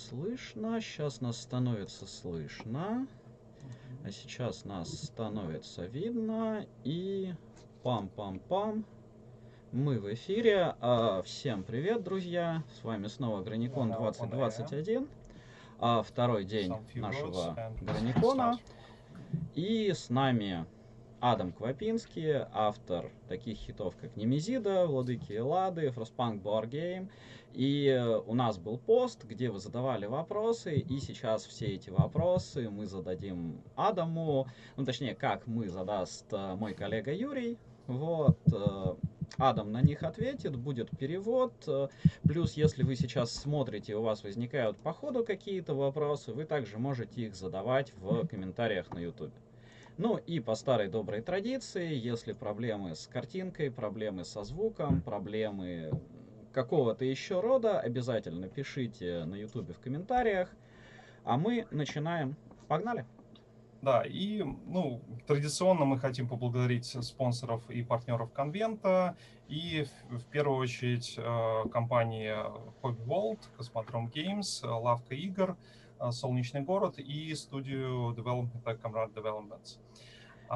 слышно. Сейчас нас становится слышно. А сейчас нас становится видно. И пам-пам-пам. Мы в эфире. Всем привет, друзья. С вами снова Граникон-2021. Второй день нашего Граникона. И с нами Адам Квапинский, автор таких хитов, как Немезида, Владыки Эллады, Frostpunk Board Game. И у нас был пост, где вы задавали вопросы, и сейчас все эти вопросы мы зададим Адаму, ну точнее, как мы задаст мой коллега Юрий. Вот, Адам на них ответит, будет перевод. Плюс, если вы сейчас смотрите, у вас возникают по ходу какие-то вопросы, вы также можете их задавать в комментариях на YouTube. Ну и по старой доброй традиции, если проблемы с картинкой, проблемы со звуком, проблемы какого-то еще рода, обязательно пишите на YouTube в комментариях. А мы начинаем. Погнали! Да, и традиционно мы хотим поблагодарить спонсоров и партнеров конвента, и в первую очередь компании Hobby World, Космодром Games, Лавка игр, Солнечный город и студию Development Comrade Developments.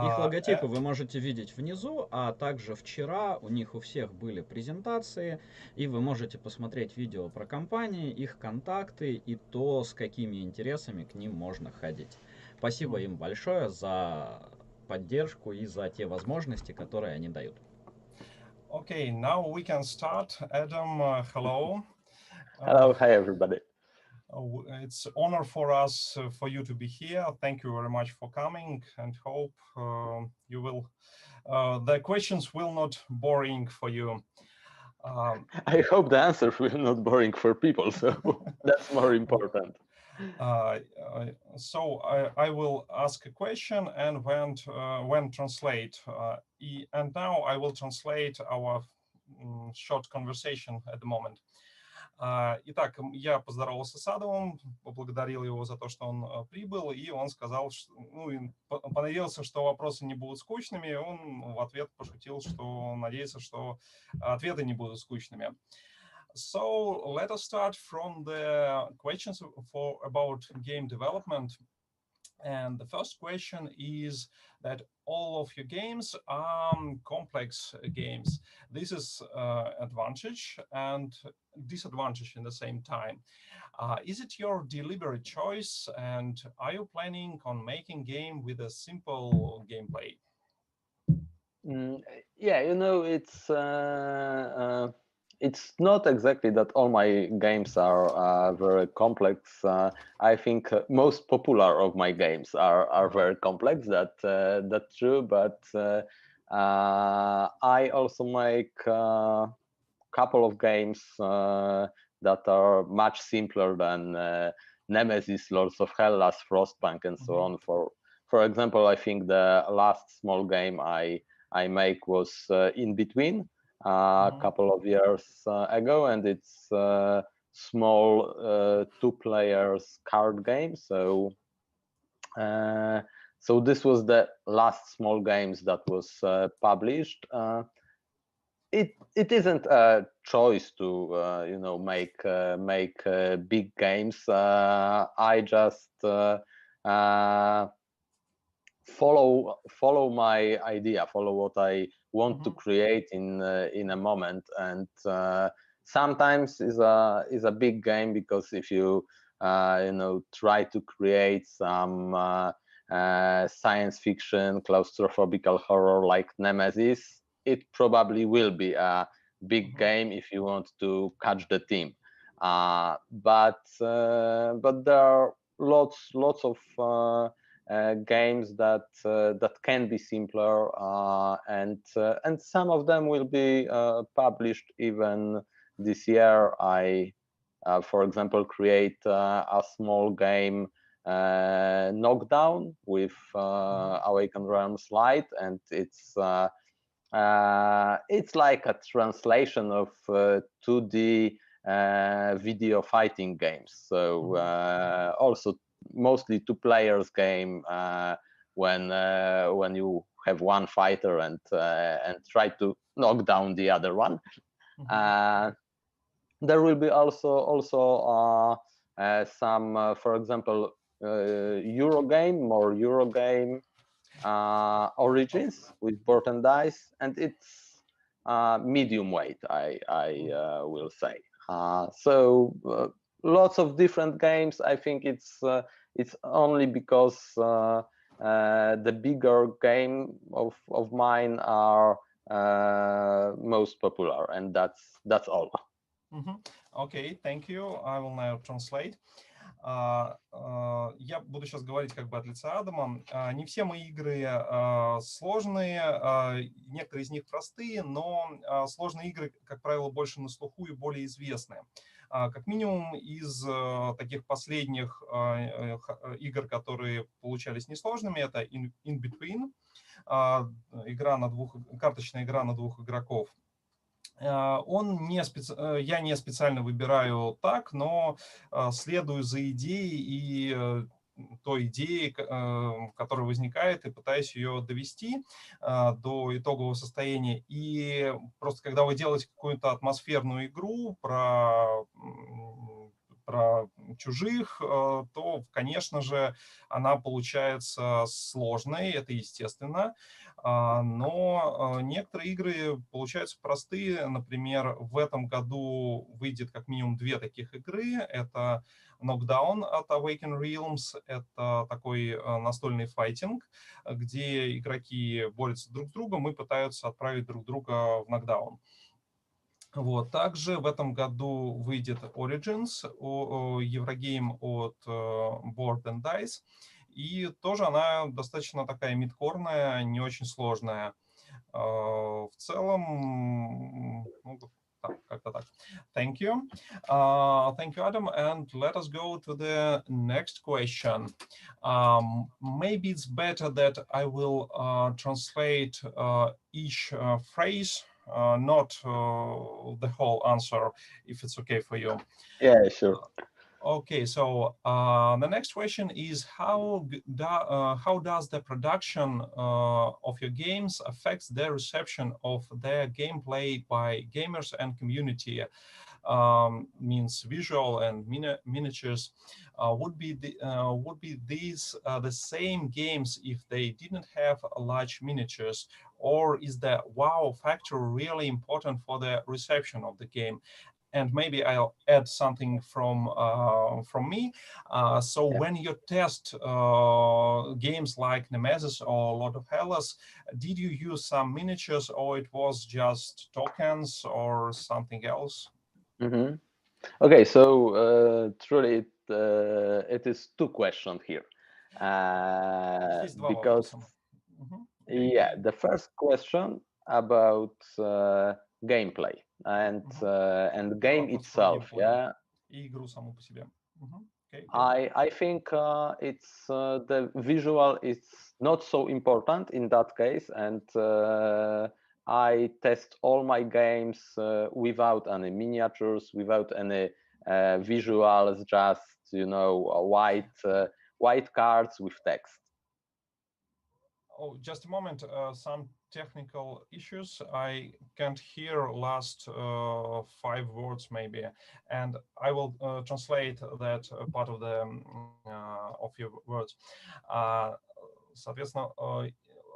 Их логотипы вы можете видеть внизу, а также вчера у них у всех были презентации, и вы можете посмотреть видео про компании, их контакты и то, с какими интересами к ним можно ходить. Спасибо им большое за поддержку и за те возможности, которые они дают. Okay, now we can start. Adam, hello. Hello, hi everybody. It's an honor for us for you to be here. Thank you very much for coming, and hope you will. The questions will not boring for you. I hope the answers will not boring for people, so that's more important. So I will ask a question and when translate. And now I will translate our short conversation at the moment. Итак, я поздоровался с Адамом, поблагодарил его за то, что он прибыл, и он сказал, понадеялся, что вопросы не будут скучными, он в ответ пошутил, что надеется, что ответы не будут скучными. So let us start from the questions about game development. And the first question is that all of your games are complex games. This is advantage and disadvantage in the same time. Is it your deliberate choice, and are you planning on making game with a simple gameplay? Yeah, it's not exactly that all my games are very complex. I think most popular of my games are very complex. That's true. But I also make a couple of games that are much simpler than Nemesis, Lords of Hellas, Frostpunk, and so on. For example, I think the last small game I make was In Between. A couple of years ago, and it's a small 2 players card game. So this was the last small games that was published. It isn't a choice to make big games. I just follow my idea, follow what I want to create in a moment, and sometimes is a big game, because if you try to create some science fiction claustrophobical horror like Nemesis, it probably will be a big game if you want to catch the theme. But there are lots of games that can be simpler, and some of them will be published even this year. I, for example, create a small game, Knockdown, with Awakened Realms Light, and it's like a translation of 2D video fighting games. So also mostly 2 players game, when you have one fighter and try to knock down the other one. There will be also some, for example, Eurogame or Eurogame origins with board and dice, and it's medium weight, I will say. So lots of different games. I think it's only because the bigger game of mine are most popular, and that's all. Okay, thank you. I will now translate. Я буду сейчас говорить как бы от лица Адама. Не все мои игры сложные, некоторые из них простые, но сложные игры, как правило, больше на слуху и более известные. Как минимум из таких последних игр, которые получались несложными, это In Between, карточная игра на двух игроков. Я не специально выбираю так, но следую за идеей и той идеей, которая возникает, и пытаюсь ее довести до итогового состояния. И просто когда вы делаете какую-то атмосферную игру про чужих, то, конечно же, она получается сложной, это естественно. Но некоторые игры получаются простые. Например, в этом году выйдет как минимум 2 таких игры. Это Knockdown от Awaken Realms. Это такой настольный файтинг, где игроки борются друг с другом и пытаются отправить друг друга в нокдаун. Вот. Также в этом году выйдет Origins, Еврогейм от Board and Dice. И тоже она достаточно такая мидкорная, не очень сложная. В целом, как-то так. Thank you. Thank you, Adam. And let us go to the next question. Maybe it's better that I will translate each phrase, not the whole answer, if it's okay for you. Yeah, sure. Okay, so the next question is how does the production of your games affects the reception of their gameplay by gamers and community? Means visual and miniatures. Would be these the same games if they didn't have large miniatures, or is the wow factor really important for the reception of the game? And maybe I'll add something from me. So when you test games like Nemezis or Lord of Hellas, did you use some miniatures, or it was just tokens or something else? Mm-hmm. Okay, so truly it is 2 questions here. Because yeah, the first question about gameplay and game itself, yeah. I think it's the visual is not so important in that case, and I test all my games without any miniatures, without any visuals, just white cards with text. Oh, just a moment. Some technical issues. I can't hear last 5 words maybe, and I will translate that part of your words. Соответственно,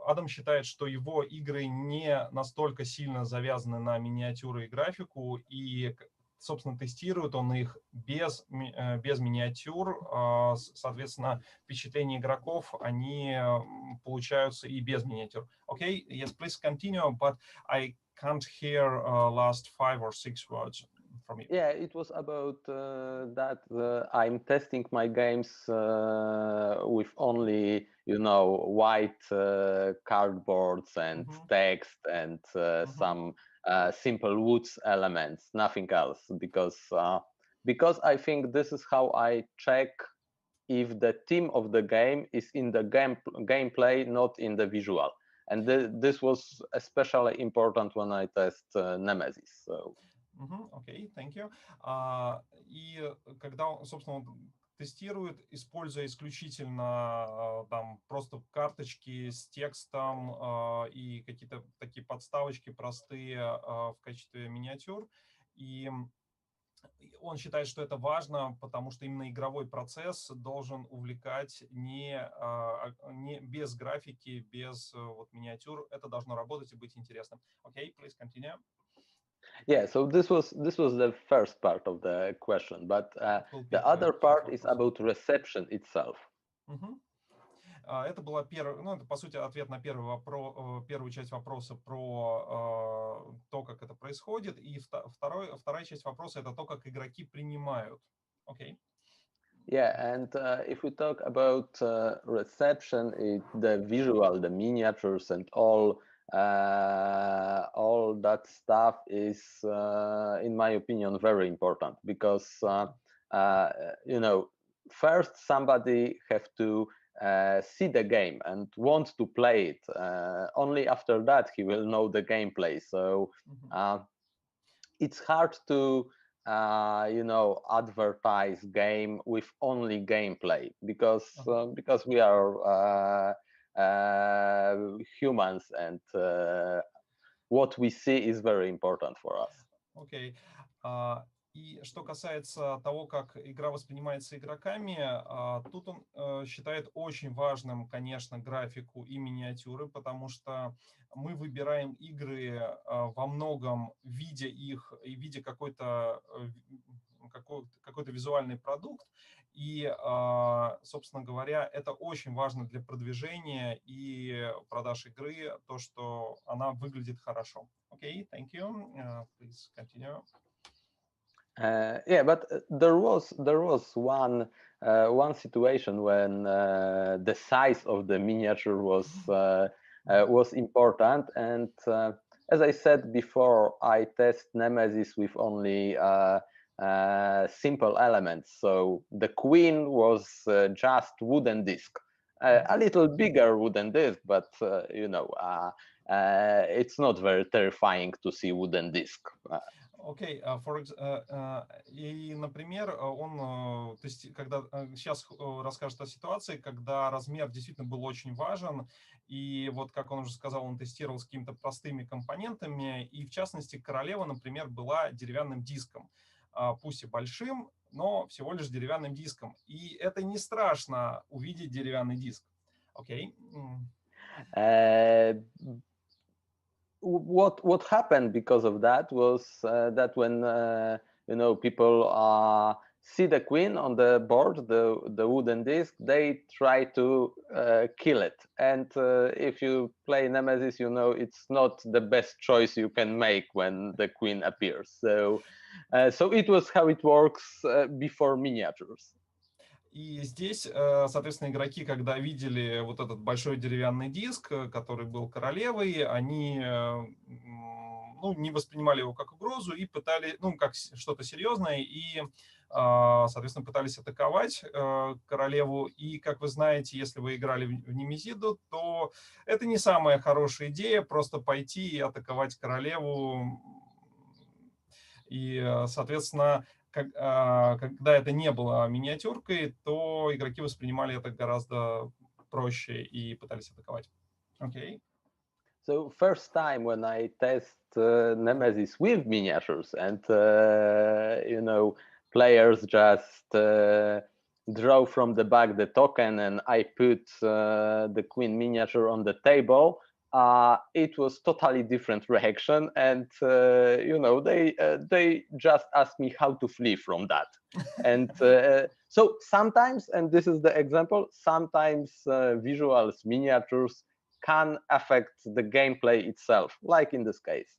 Адам считает, что его игры не настолько сильно завязаны на миниатюры и графику, и, собственно, тестирует он их без миниатюр. Соответственно, впечатления игроков, они получаются и без миниатюр. Okay, yes, please continue, but I can't hear last 5 or 6 words from you. Yeah, it was about that I'm testing my games with only, white cardboards and text and some simple woods elements, nothing else, because I think this is how I check if the theme of the game is in the gameplay, not in the visual. And this was especially important when I test Nemezis. So. Окей, thank you. И когда он, собственно, тестирует, используя исключительно там просто карточки с текстом и какие-то такие подставочки простые в качестве миниатюр, и Он считает, что это важно, потому что именно игровой процесс должен увлекать не без графики, без вот миниатюр. Это должно работать и быть интересным. Okay, please continue. Yeah, so this was the first part of the question, but the other part is about reception itself. Это была это по сути ответ на первую часть вопроса про то, как это происходит, и вторая часть вопроса это то, как игроки принимают. Okay. Yeah, and if we talk about reception, the visual, the miniatures, and all that stuff is, in my opinion, very important because you know, first somebody have to see the game and want to play it. Only after that he will know the gameplay. So it's hard to you know, advertise game with only gameplay because we are humans, and what we see is very important for us. Okay. И что касается того, как игра воспринимается игроками, тут он считает очень важным, конечно, графику и миниатюры, потому что мы выбираем игры во многом, видя их и видя какой-то визуальный продукт. И, собственно говоря, это очень важно для продвижения и продаж игры, то, что она выглядит хорошо. Okay, thank you. Please continue. Yeah, but there was one situation when the size of the miniature was important, and as I said before, I test Nemesis with only simple elements. So the queen was just wooden disc, a little bigger wooden disc, but you know, it's not very terrifying to see wooden disc. Окей, и, например, он сейчас расскажет о ситуации, когда размер действительно был очень важен, и вот, как он уже сказал, он тестировал с какими-то простыми компонентами, и, в частности, королева, например, была деревянным диском, пусть и большим, но всего лишь деревянным диском, и это не страшно увидеть деревянный диск. Окей. What happened because of that was that when you know, people see the queen on the board, the wooden disc, they try to kill it. And if you play Nemesis, you know it's not the best choice you can make when the queen appears. So it was how it works before miniatures. И здесь, соответственно, игроки, когда видели вот этот большой деревянный диск, который был королевой, они не воспринимали его как угрозу и пытались, как что-то серьезное, и, соответственно, пытались атаковать королеву. И, как вы знаете, если вы играли в Немезиду, то это не самая хорошая идея просто пойти и атаковать королеву. И, соответственно, когда это не было миниатюркой, то игроки воспринимали это гораздо проще и пытались атаковать. Okay. So first time when I test Nemesis with miniatures, and you know, players just draw from the back the token, and I put the queen miniature on the table. It was totally different reaction, and you know, they just asked me how to flee from that. And so sometimes, and this is the example, sometimes visuals, miniatures can affect the gameplay itself, like in this case.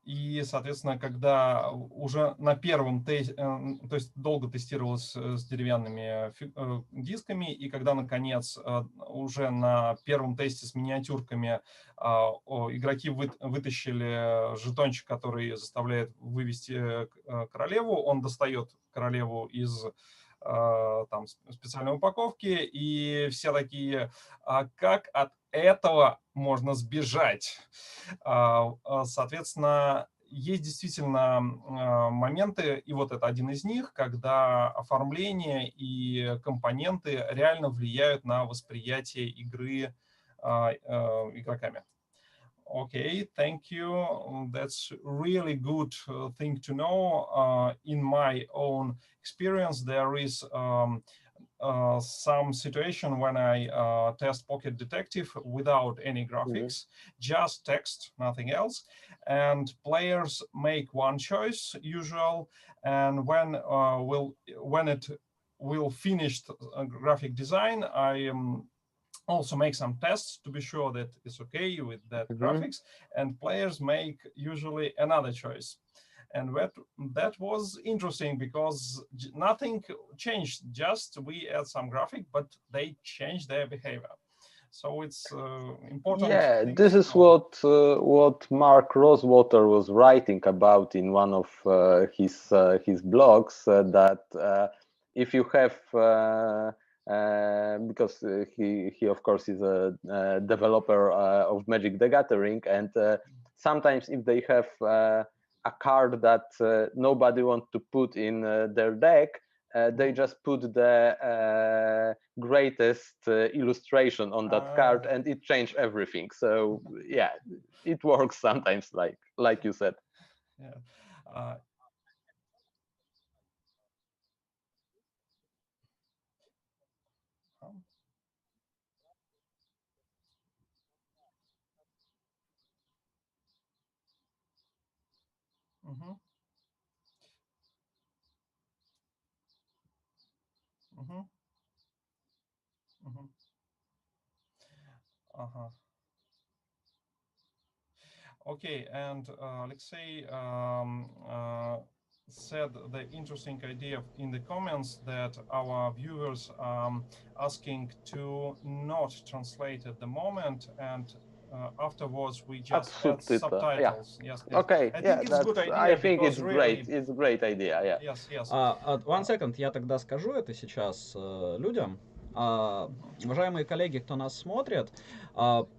И, соответственно, когда уже на первом тесте, то есть долго тестировалось с деревянными дисками, и когда, наконец, уже на первом тесте с миниатюрками игроки вытащили жетончик, который заставляет вывести королеву, он достает королеву из там специальной упаковки, и все такие, как от этого можно сбежать? Соответственно, есть действительно моменты, и вот это один из них, когда оформление и компоненты реально влияют на восприятие игры игроками. Okay, thank you. That's really good thing to know. In my own experience, there is some situation when I test Pocket Detective without any graphics, just text, nothing else, and players make one choice, usual, and when it will finish graphic design, I also make some tests to be sure that it's okay with that graphics, and players make usually another choice. And that was interesting because nothing changed, just we add some graphic, but they changed their behavior. So it's important. Yeah, this is what Mark Rosewater was writing about in one of his blogs, that if you have because he of course is a developer of Magic the Gathering, and sometimes if they have a card that nobody wants to put in their deck, they just put the greatest illustration on that card, and it changed everything. So yeah, it works sometimes, like you said. Yeah. Okay, and Alexei said the interesting idea in the comments that our viewers are asking to not translate at the moment, and afterwards we just add subtitles. Yeah. Yes. Okay. I think it's a good idea. I think it's really... great. It's a great idea. Yeah. Yes. Yes. One second, я тогда скажу это сейчас людям. Уважаемые коллеги, кто нас смотрит,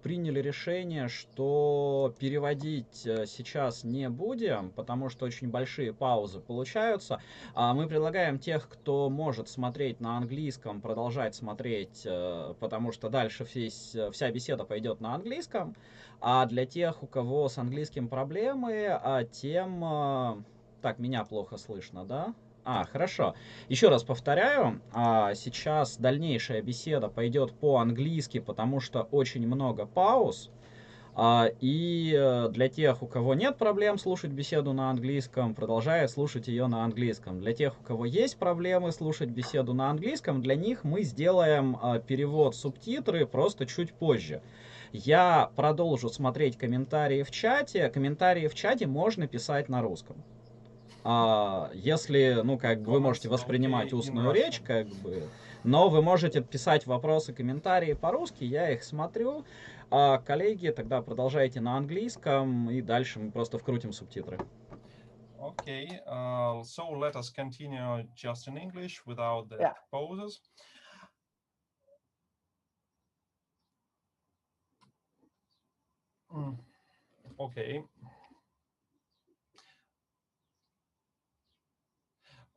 приняли решение, что переводить сейчас не будем, потому что очень большие паузы получаются. Мы предлагаем тех, кто может смотреть на английском, продолжать смотреть, потому что дальше вся беседа пойдет на английском. А для тех, у кого с английским проблемы, тем... Так, меня плохо слышно, да? Хорошо. Еще раз повторяю, сейчас дальнейшая беседа пойдет по-английски, потому что очень много пауз. И для тех, у кого нет проблем слушать беседу на английском, продолжает слушать ее на английском. Для тех, у кого есть проблемы слушать беседу на английском, для них мы сделаем перевод, субтитры просто чуть позже. Я продолжу смотреть комментарии в чате. Комментарии в чате можно писать на русском. Если, вы можете воспринимать устную речь, но вы можете писать вопросы, комментарии по-русски, я их смотрю. Коллеги, тогда продолжайте на английском, и дальше мы просто вкрутим субтитры. Okay, so let us continue just in English without the pauses. Okay.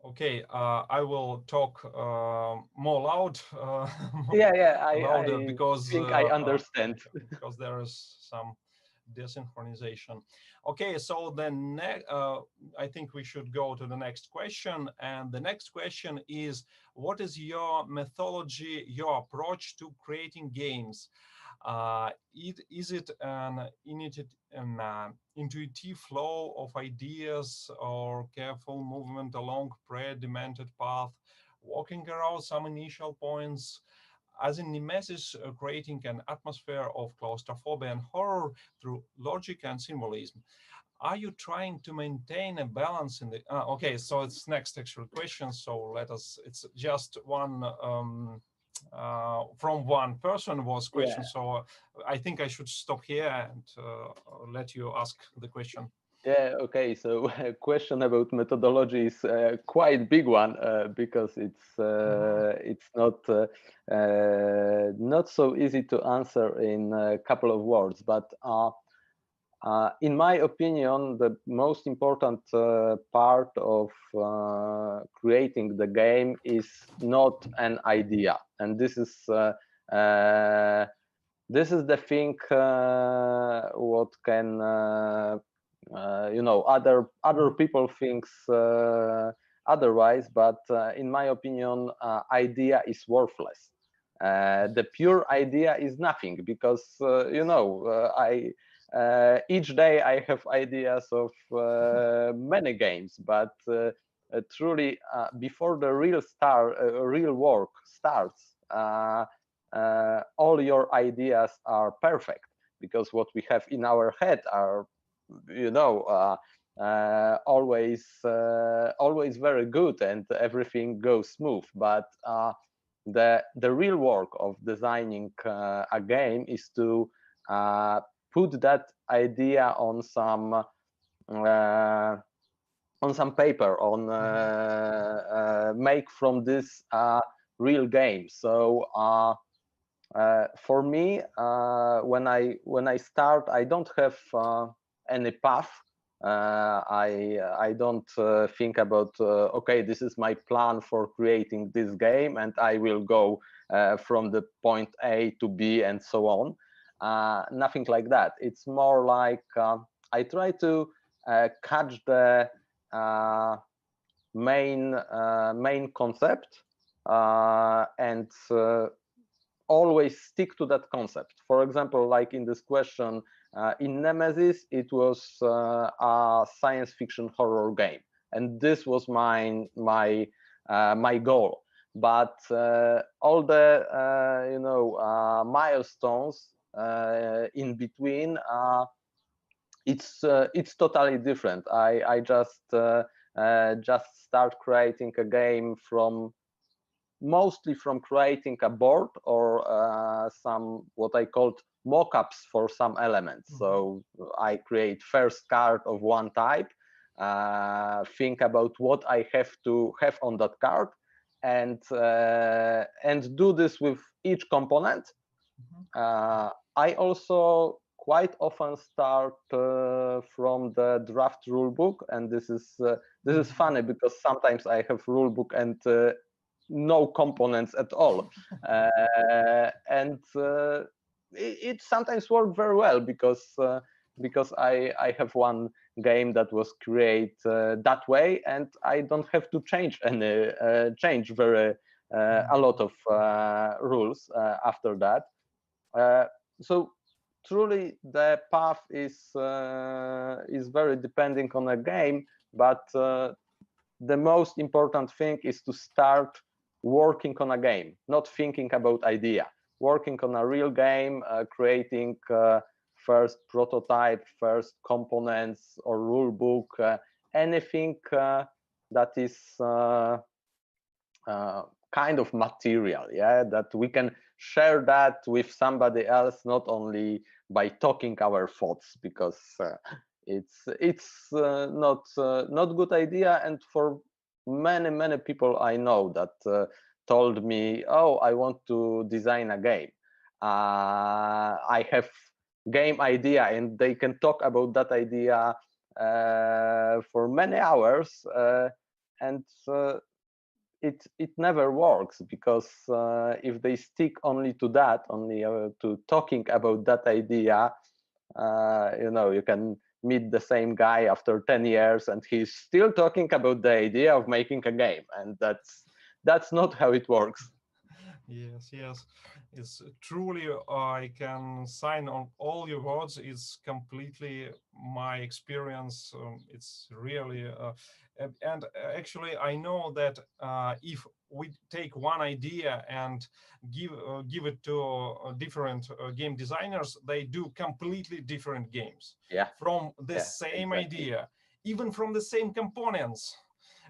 Okay, I will talk more loud. I because think I understand. Because there is some desynchronization. Okay, so then I think we should go to the next question. And the next question is, what is your methodology, your approach to creating games? Is it an intuitive flow of ideas or careful movement along predetermined path, walking around some initial points? As in Nemezida, creating an atmosphere of claustrophobia and horror through logic and symbolism. Are you trying to maintain a balance in the... okay, so it's next actual question. So it's just one... from one person was question, so I think I should stop here and let you ask the question. Yeah, okay, so a question about methodology is quite big one because it's not so easy to answer in a couple of words, but in my opinion, the most important part of creating the game is not an idea, and this is this is the thing what can you know, other people thinks otherwise, but in my opinion, idea is worthless. The pure idea is nothing, because you know, each day I have ideas of many games, but truly before the real work starts, all your ideas are perfect, because what we have in our head are, you know, always very good, and everything goes smooth. But the real work of designing a game is to put that idea on some paper, on make from this real game. So for me, when I start, I don't have any path. I don't think about okay, this is my plan for creating this game, and I will go from the point A to B and so on. Nothing like that. It's more like I try to catch the main concept and always stick to that concept. For example, like in this question, in Nemesis, it was a science fiction horror game, and this was my goal. But all the you know, milestones in between, it's totally different. I just start creating a game mostly from creating a board or some what I called mock-ups for some elements. So I create first card of one type, think about what I have to have on that card, and do this with each component. I also quite often start from the draft rulebook, and this is funny because sometimes I have rulebook and no components at all, and it sometimes works very well because I have one game that was created that way, and I don't have to change very a lot of rules after that. So truly the path is very depending on a game, but the most important thing is to start working on a game, not thinking about idea, working on a real game, creating first prototype, first components or rule book, anything that is kind of material, yeah, that we can share that with somebody else, not only by talking our thoughts, because it's not good idea. And for many people I know that told me, oh, I want to design a game, I have game idea, and they can talk about that idea for many hours, and it never works, because if they stick only to that, only to talking about that idea, you know, you can meet the same guy after 10 years and he's still talking about the idea of making a game, and that's not how it works. Yes, it's truly, I can sign on all your words. It's completely my experience. It's really and actually I know that if we take one idea and give it to different game designers, they do completely different games, Yeah, from the same exactly. idea, even from the same components.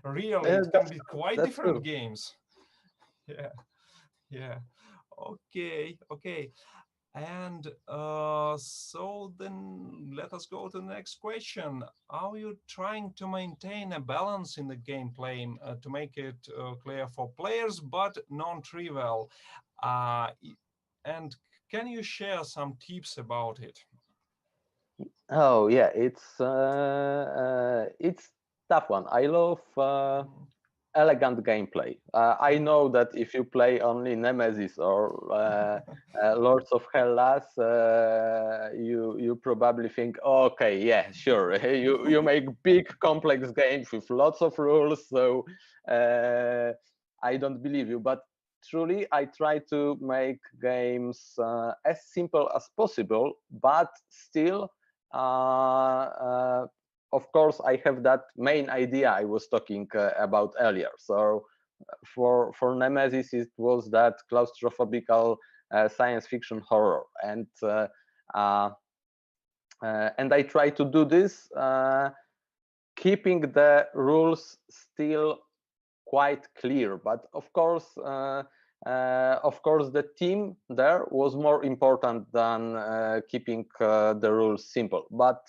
Really, it can be quite different true. games. Yeah. Okay. And so then let us go to the next question. Are you trying to maintain a balance in the gameplay to make it clear for players but non-trivial? And can you share some tips about it? Oh yeah, it's tough one. I love elegant gameplay. I know that if you play only Nemesis or Lords of Hellas, you probably think, okay, yeah, sure, you make big complex games with lots of rules, so I don't believe you. But truly, I try to make games as simple as possible, but still, of course, I have that main idea I was talking about earlier. So for Nemesis, it was that claustrophobical science fiction horror, and I try to do this, keeping the rules still quite clear. But of course, the team there was more important than keeping the rules simple. But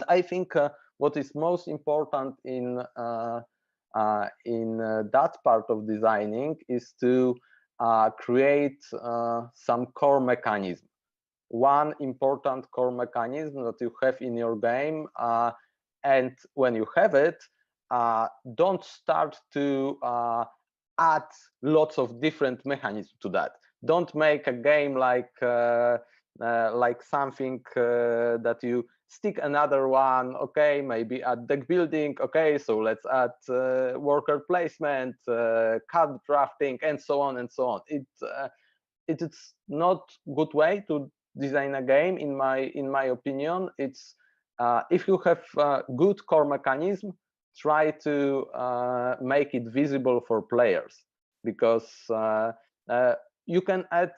I think what is most important in that part of designing is to create some core mechanism. One important core mechanism that you have in your game, and when you have it, don't start to add lots of different mechanisms to that. Don't make a game like something that you stick another one. Okay, maybe add deck building. Okay, so let's add worker placement, card drafting, and so on and so on. It's not good way to design a game, in my opinion. It's if you have good core mechanism, try to make it visible for players, because you can add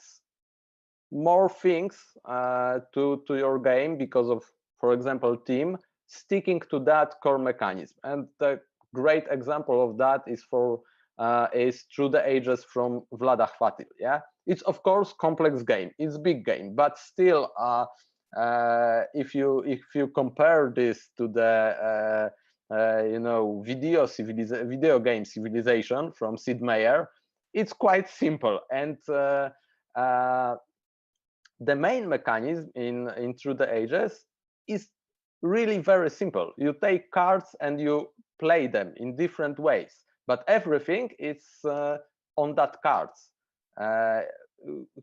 more things to your game because of, for example, team sticking to that core mechanism. And the great example of that is Through the Ages from Vlada Chvátil. Yeah, it's of course complex game, it's big game, but still, if you compare this to the video game Civilization from Sid Meier, it's quite simple. And the main mechanism in Through the Ages is really very simple. You take cards and you play them in different ways, but everything is on that cards.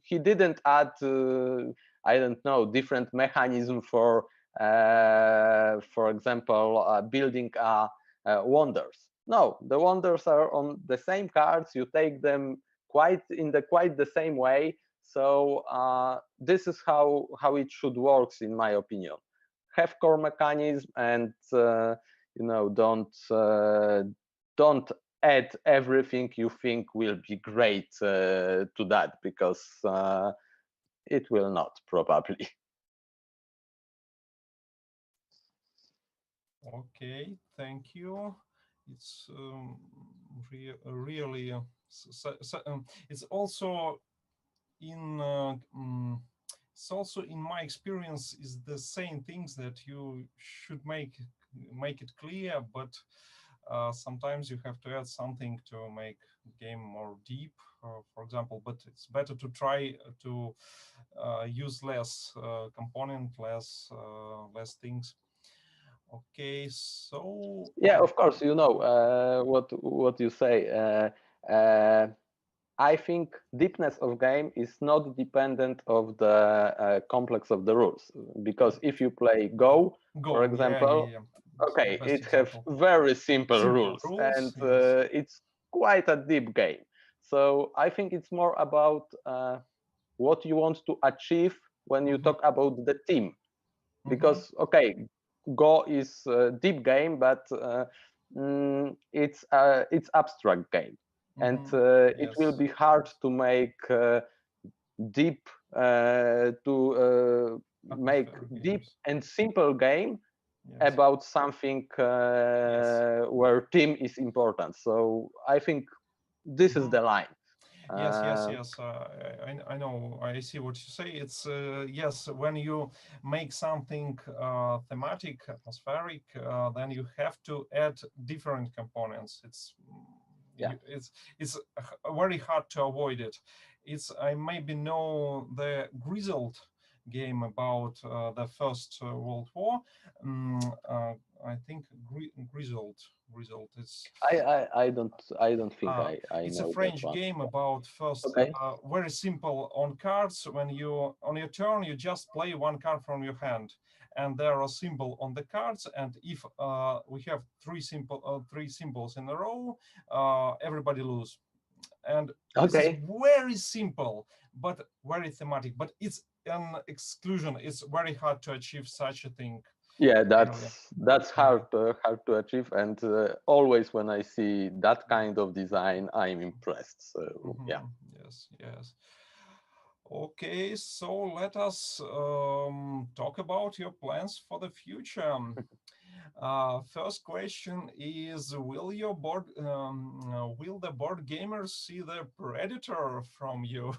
He didn't add, I don't know, different mechanism for example, building wonders. No, the wonders are on the same cards. You take them quite the same way. So this is how it should work, in my opinion. Have core mechanism, and don't add everything you think will be great to that, because it will not, probably. Okay, thank you. It's really it's also in my experience is the same things that you should make it clear, but sometimes you have to add something to make the game more deep, for example. But it's better to try to use less component, less things. Okay, so yeah, of course, what you say. I think deepness of game is not dependent of the complex of the rules, because if you play Go, for example, okay, it has very simple rules, and yes. It's quite a deep game. So I think it's more about what you want to achieve when you talk about the team, because okay, Go is a deep game, but it's abstract game. And it will be hard to make deep and simple game about something where team is important. So I think this is the line. Yes. I know. I see what you say. It's yes. When you make something thematic, atmospheric, then you have to add different components. It's very hard to avoid it. I maybe know the Grizzled game about the First World War. I think result. It's I don't think I it's know a that French one. game about first Okay. very simple on cards. When you on your turn, you just play one card from your hand, and there are symbols on the cards. And if we have three symbols in a row, everybody lose. And this is Okay. very simple, but very thematic. But it's an exclusion. It's very hard to achieve such a thing. Yeah, Really. that's hard to achieve, and always when I see that kind of design, I'm impressed. So yeah. Yes. Okay, so let us talk about your plans for the future. First question is: will the board gamers see the predator from you?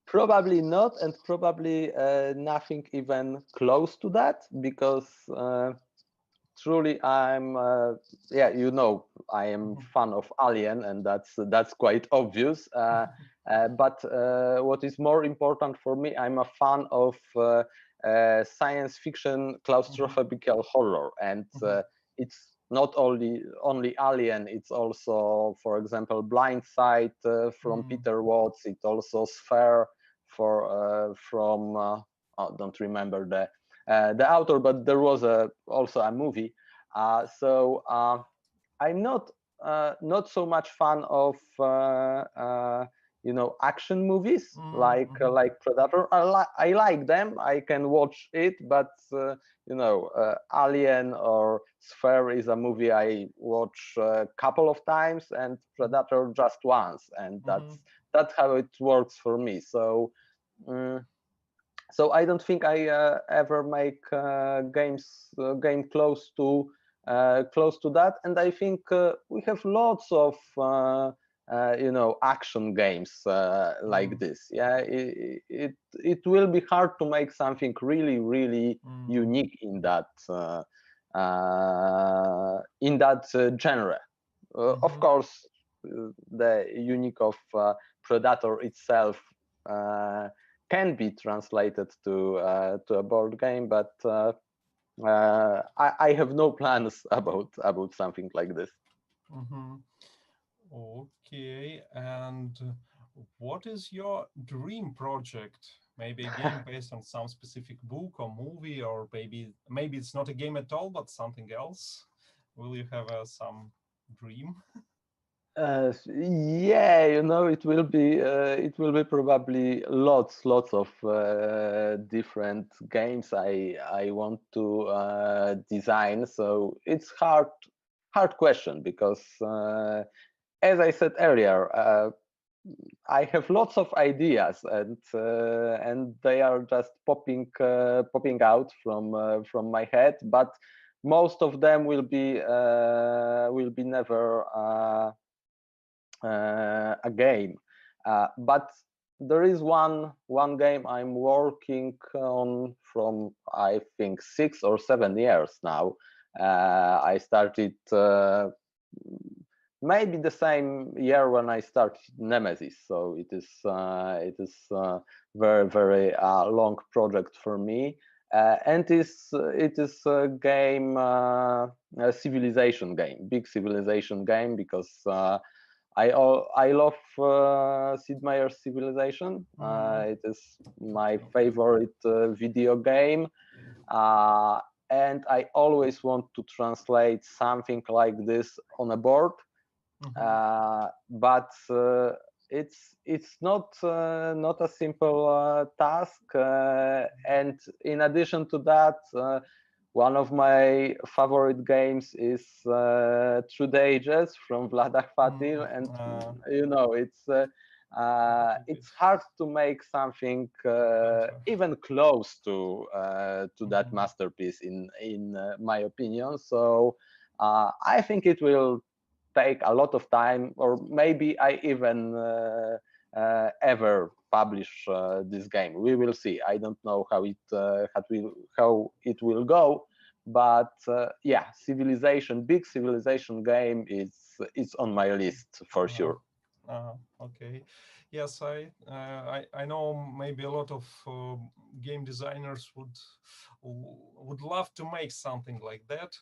Probably not, and probably nothing even close to that, because truly I'm yeah, you know, I am fan of Alien, and that's quite obvious. But what is more important for me, I'm a fan of science fiction claustrophobic horror, and it's not only Alien, it's also, for example, Blind Side from Peter Watts. It's also Sphere from I don't remember the author, but there was also a movie. So I'm not so much fan of you know, action movies like Predator. I like them. I can watch it, but you know, Alien or Sphere is a movie I watch a couple of times, and Predator just once, and that's how it works for me. So. So I don't think I ever make game close to that, and I think we have lots of you know, action games like this. Yeah, it will be hard to make something really unique in that genre. Of course, the unique of Predator itself can be translated to a board game, but I have no plans about something like this. Okay, and what is your dream project? Maybe a game based on some specific book or movie, or maybe it's not a game at all, but something else. Will you have some dream? Yeah, you know, it will be probably lots of different games I want to design. So it's hard question, because as I said earlier, I have lots of ideas, and they are just popping out from my head, but most of them will be never a game. But there is one game I'm working on from, I think, 6 or 7 years now. I started maybe the same year when I started Nemezis, so it is very long project for me, and it is a game, a civilization game, big civilization game, because I love Sid Meier's Civilization. It is my favorite video game, and I always want to translate something like this on a board. But it's not a simple task, and in addition to that, one of my favorite games is Through the Ages from Vlada Fatil, and you know, it's hard to make something even close to that masterpiece in my opinion. So I think it will take a lot of time, or maybe I even ever publish this game. We will see. I don't know how it will go, but yeah, big civilization game is on my list for sure. Okay, yes, I know maybe a lot of game designers would love to make something like that.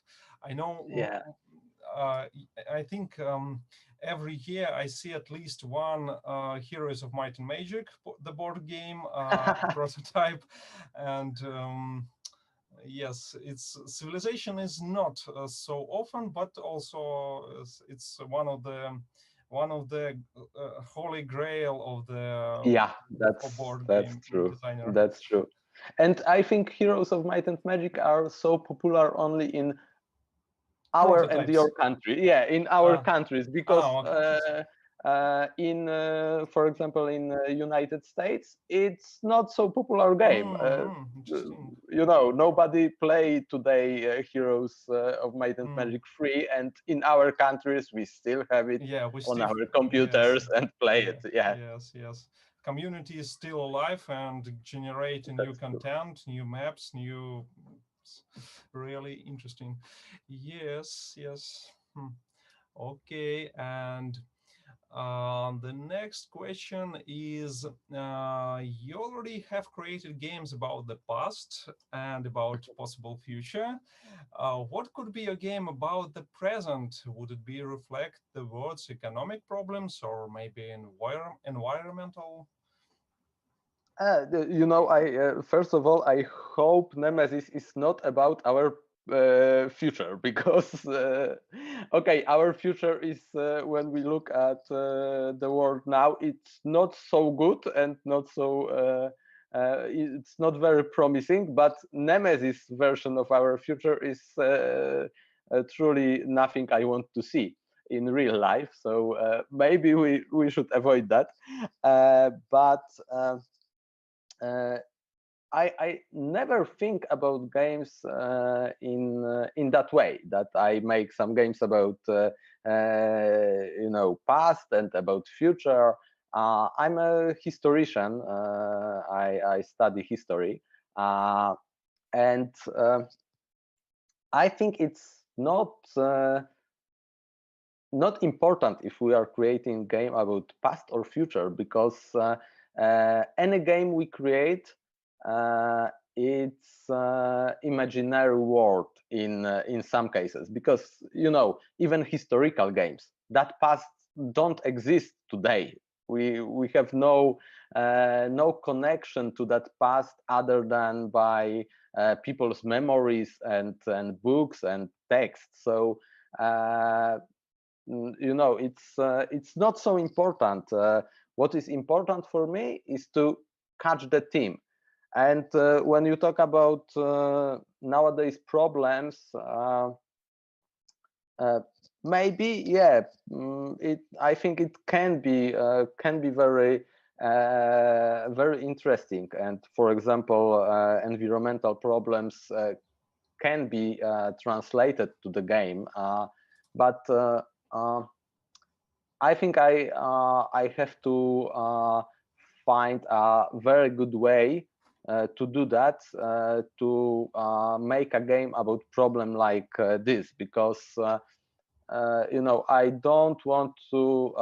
I know. Yeah. I think every year I see at least one Heroes of Might and Magic, the board game prototype, and yes, its civilization is not so often, but also it's one of the holy grail of the Yeah, board that's game true. designer. That's true. And I think Heroes of Might and Magic are so popular only in our and your country. Yeah, in our countries, because for example, in United States, it's not so popular game. You know, nobody play today Heroes of Might and Magic free, and in our countries we still have it on our computers and play it. Yeah. Yes. Community is still alive and generating new content, new maps, new. Really interesting. Yes. Okay, and the next question is, you already have created games about the past and about possible future. What could be a game about the present? Would it be reflect the world's economic problems or maybe environmental? You know, first of all, I hope Nemesis is not about our future, because okay, our future is when we look at the world now, it's not so good and not so it's not very promising, but Nemesis version of our future is truly nothing I want to see in real life, so maybe we should avoid that, but I never think about games in that way, that I make some games about you know, past and about future. I'm a historian. I study history, and I think it's not important if we are creating a game about past or future, because any game we create, it's imaginary world in some cases, because you know, even historical games, that past don't exist today. We have no connection to that past other than by people's memories and books and text. So you know, it's not so important. What is important for me is to catch the team. And when you talk about nowadays problems, maybe, yeah, I think it can be very very interesting. And for example, environmental problems can be translated to the game, but I think I have to find a very good way to do that, to make a game about problem like this, because you know, I don't want to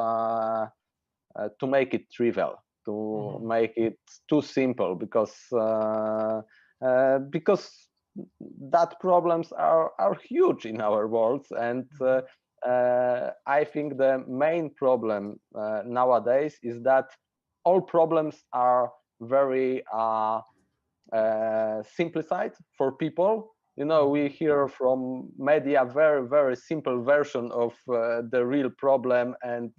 make it trivial, to make it too simple, because that problems are huge in our worlds. And I think the main problem nowadays is that all problems are very simplified for people. You know, we hear from media very simple version of the real problem, and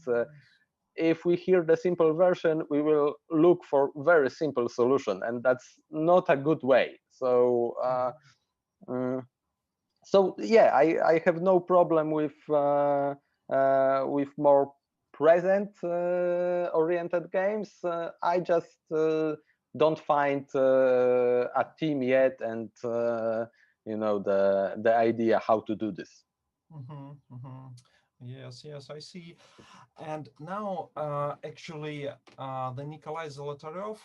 if we hear the simple version, we will look for very simple solution, and that's not a good way. So so yeah, I have no problem with more present oriented games. I just don't find a team yet, and you know, the idea how to do this. Yes, I see. And now, actually, the Nikolai Zolotaryov,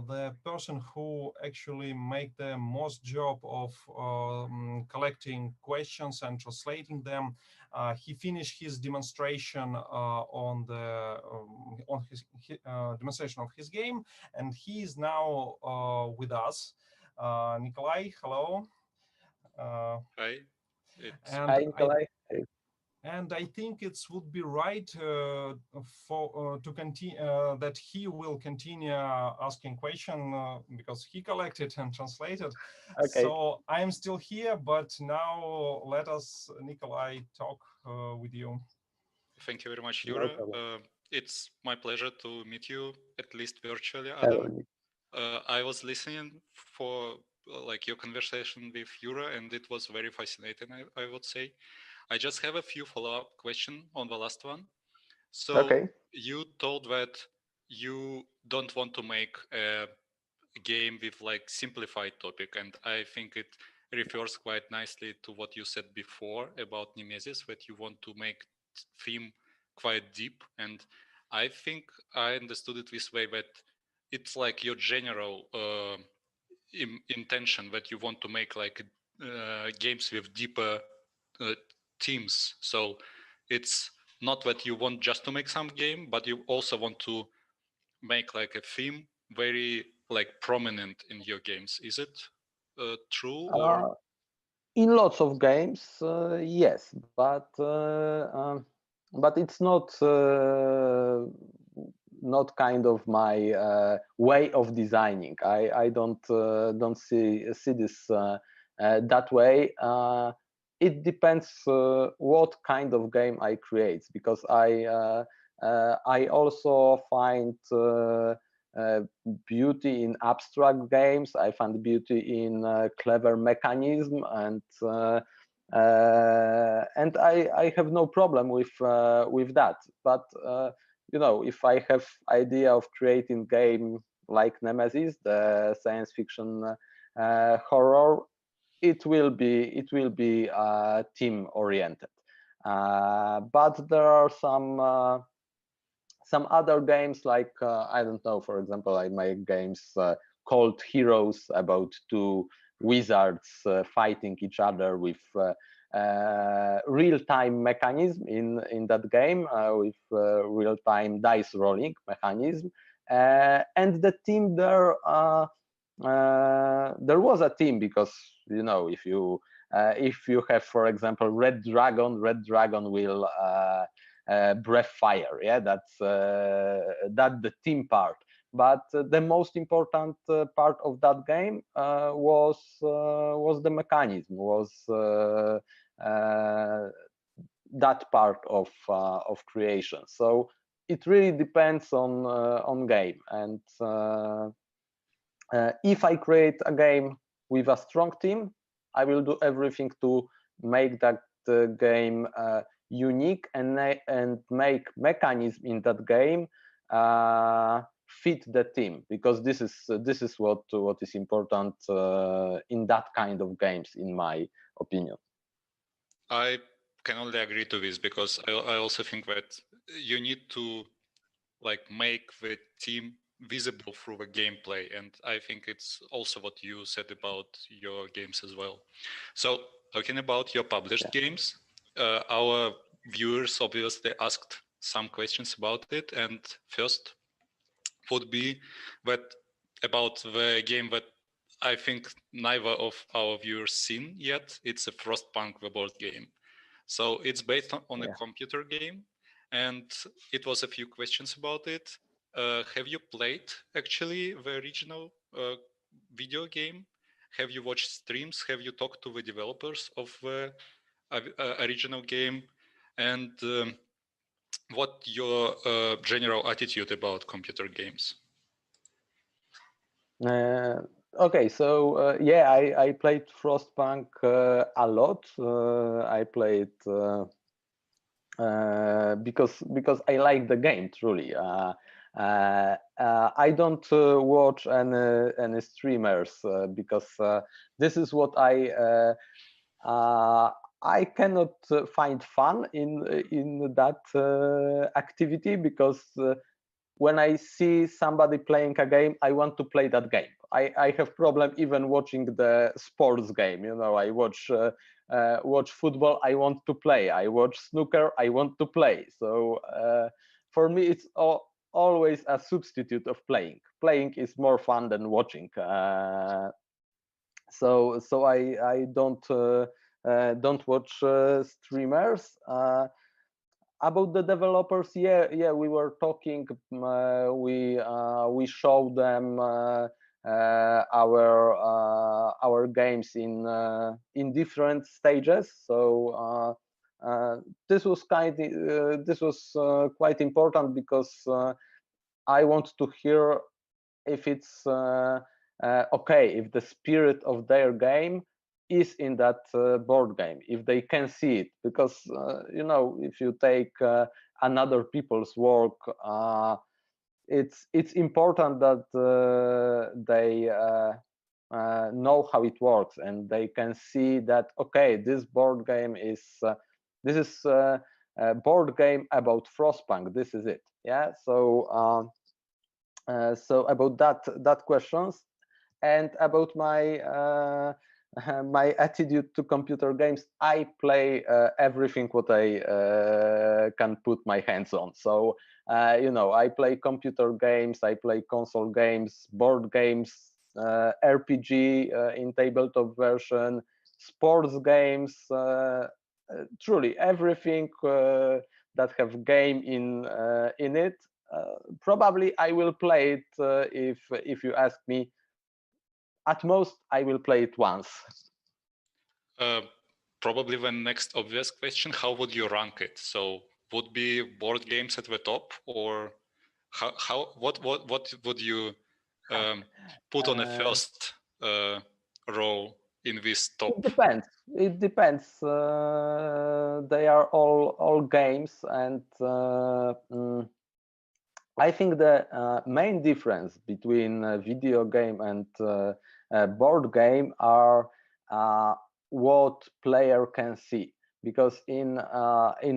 the person who actually make the most job of collecting questions and translating them, he finished his demonstration on his demonstration of his game, and he is now with us. Nikolai, hello. Hi. And Hi, Nikolai. and I think it would be right to continue that he will continue asking question because he collected and translated. Okay. So I'm still here, but now let us, Nikolai, talk with you. Thank you very much, No Yura. problem. It's my pleasure to meet you, at least virtually, Hello, Adam. Nick. I was listening for like your conversation with Yura, and it was very fascinating, I would say. I just have a few follow-up questions on the last one. So Okay. you told that you don't want to make a game with like simplified topic, and I think it refers quite nicely to what you said before about Nemesis, that you want to make theme quite deep. And I think I understood it this way, that it's like your general intention that you want to make like games with deeper themes. So it's not that you want just to make some game, but you also want to make like a theme very like prominent in your games. Is it true? Or In lots of games, yes, but it's not kind of my way of designing. I don't see this that way. It depends what kind of game I create, because I also find beauty in abstract games. I find beauty in clever mechanism, and I have no problem with that. But you know, if I have idea of creating game like Nemesis, the science fiction horror, it will be team oriented. But there are some other games, like I don't know, for example, I make games called Heroes, about two wizards fighting each other with real-time mechanism in that game, with real-time dice rolling mechanism, and the team there was a team, because you know, if you have, for example, red dragon will breath fire. Yeah, that's the team part. But the most important part of that game was the mechanism, was that part of creation. So it really depends on game. And if I create a game with a strong team, I will do everything to make that game unique, and make mechanism in that game fit the team, because this is what is important in that kind of games, in my opinion. I can only agree to this, because I also think that you need to like make the team visible through the gameplay, and I think it's also what you said about your games as well. So talking about your published games, our viewers obviously asked some questions about it, and first would be that about the game that I think neither of our viewers seen yet. It's a Frostpunk, the board game. So it's based on a computer game, and it was a few questions about it. Have you played actually the original video game? Have you watched streams? Have you talked to the developers of the original game? And what your general attitude about computer games? Okay, so yeah, I played Frostpunk a lot. I played because I like the game truly. I don't watch any streamers because this is what I cannot find fun in that activity, because when I see somebody playing a game, I want to play that game. I have problem even watching the sports game. You know, I watch football, I want to play. I watch snooker, I want to play. So for me, it's always a substitute of playing. Playing is more fun than watching. So I don't watch streamers. About the developers, yeah, we were talking. We showed them our games in different stages. So this was quite important, because I want to hear if it's okay, if the spirit of their game is in that board game, if they can see it, because if you take another people's work, it's important that they know how it works, and they can see that, okay, this board game is this is a board game about Frostpunk. This is it. Yeah. So so about that questions, and about my my attitude to computer games, I play everything what I can put my hands on. So I play computer games, I play console games, board games, RPG in tabletop version, sports games, truly everything that have game in it. Probably I will play it if you ask me. At most, I will play it once. Probably the next obvious question: how would you rank it? So would be board games at the top, or what would you put on the first row in this top? It depends. It depends. They are all games, and I think the main difference between a video game and a board game are what player can see. Because in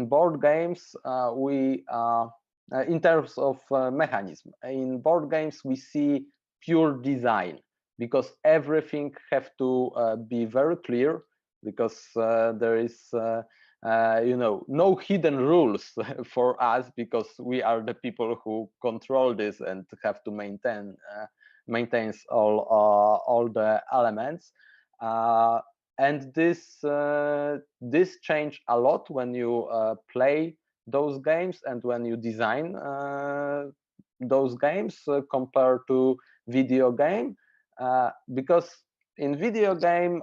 board games, we in terms of mechanism, in board games we see pure design, because everything have to be very clear, because there is no hidden rules for us, because we are the people who control this and have to maintains all the elements, and this change a lot when you play those games and when you design those games compared to video game, because in video game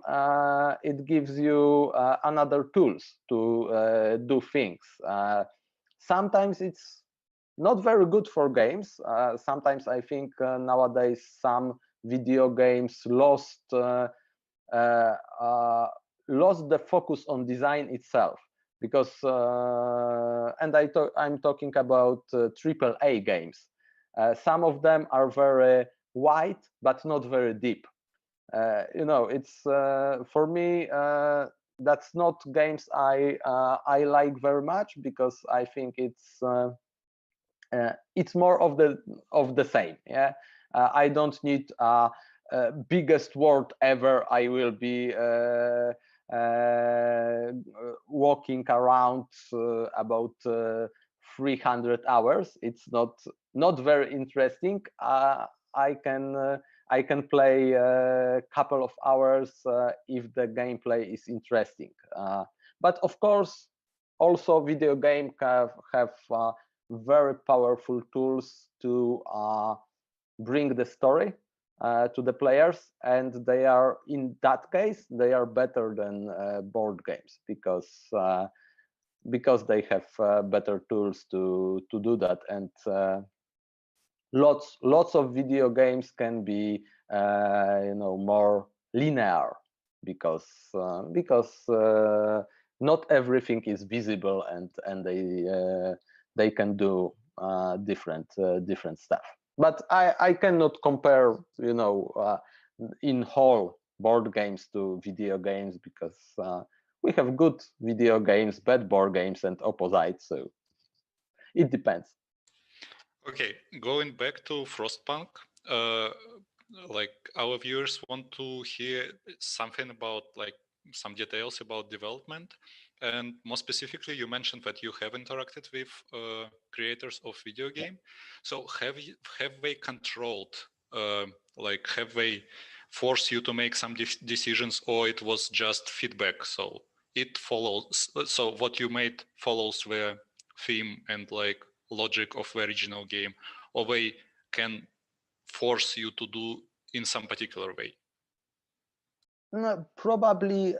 it gives you another tools to do things. Sometimes it's not very good for games. Sometimes I think nowadays some video games lost the focus on design itself, because and I'm talking about AAA games. Some of them are very wide but not very deep. It's for me that's not games I like very much, because I think it's more of the same. Yeah, I don't need biggest world ever. I will be walking around about 300 hours. It's not very interesting. I can play a couple of hours if the gameplay is interesting. But of course, also video game have very powerful tools to bring the story to the players, and they are, in that case, they are better than board games, because they have better tools to do that. And lots of video games can be more linear, because not everything is visible, and they can do different stuff. But I cannot compare in whole board games to video games, because we have good video games, bad board games, and opposite, so it depends. Okay, going back to Frostpunk, like our viewers want to hear something about some details about development, and more specifically, you mentioned that you have interacted with creators of video game. So have they controlled, have they force you to make some decisions, or it was just feedback? So it follows. So what you made follows the theme and like logic of the original game, or they can force you to do in some particular way? No, probably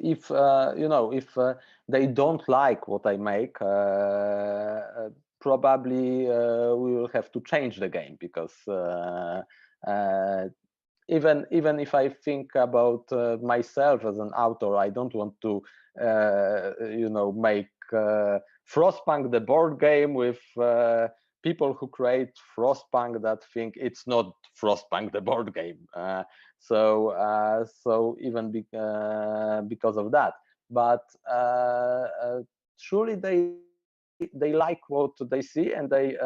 if if they don't like what I make, probably we will have to change the game, because even if I think about myself as an author, I don't want to make Frostpunk the board game with people who create Frostpunk that think it's not Frostpunk the board game. So even because of that, but surely they like what they see, and they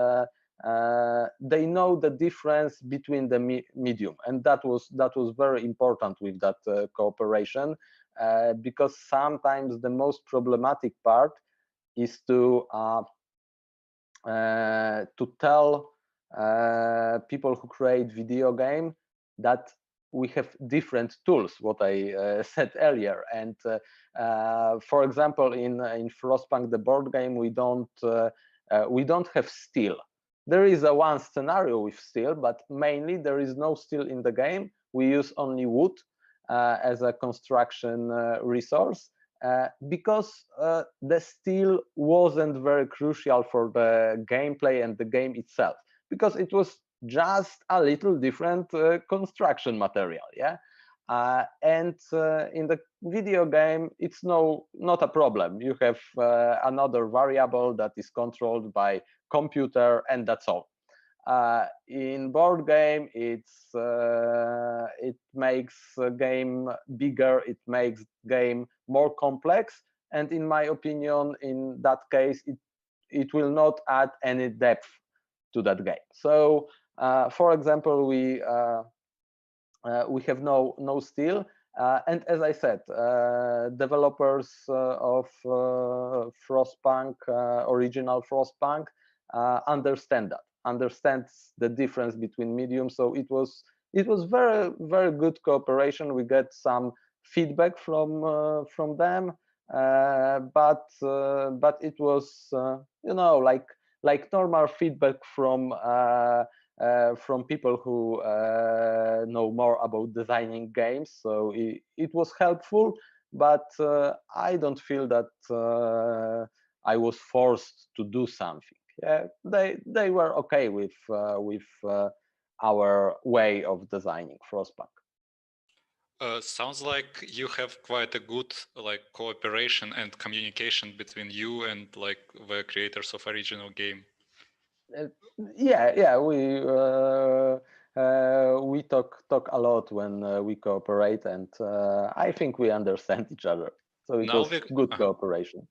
know the difference between the medium, and that was very important with that cooperation, because sometimes the most problematic part is to tell people who create video game that we have different tools, what I said earlier. And for example, in Frostpunk the board game, we don't have steel. There is one scenario with steel, but mainly there is no steel in the game. We use only wood as a construction resource, because the steel wasn't very crucial for the gameplay and the game itself, because it was just a little different construction material. Yeah. And in the video game, it's not a problem. You have another variable that is controlled by computer, and that's all. In board game, it makes a game bigger, it makes game more complex, and in my opinion, in that case, it will not add any depth to that game. So for example, we have no steel, and as I said, developers of Frostpunk, original Frostpunk, understands the difference between mediums. So it was very, very good cooperation. We get some feedback from them, but it was like normal feedback from people who know more about designing games. So it was helpful, but I don't feel that I was forced to do something. Yeah, they were okay with our way of designing Frostpunk. Sounds like you have quite a good cooperation and communication between you and the creators of original game. Yeah, we talk a lot when we cooperate, and I think we understand each other. So it was good cooperation.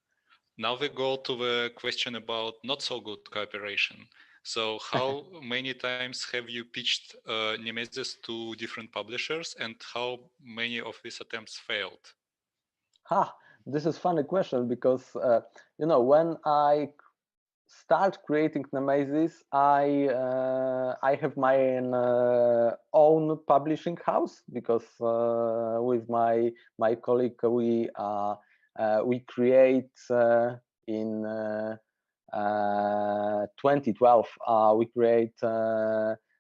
Now we go to the question about not so good cooperation. So how many times have you pitched Nemezis to different publishers, and how many of these attempts failed? This is a funny question, because when I start creating Nemezis, I have my own publishing house, because with my colleague we create in 2012 we create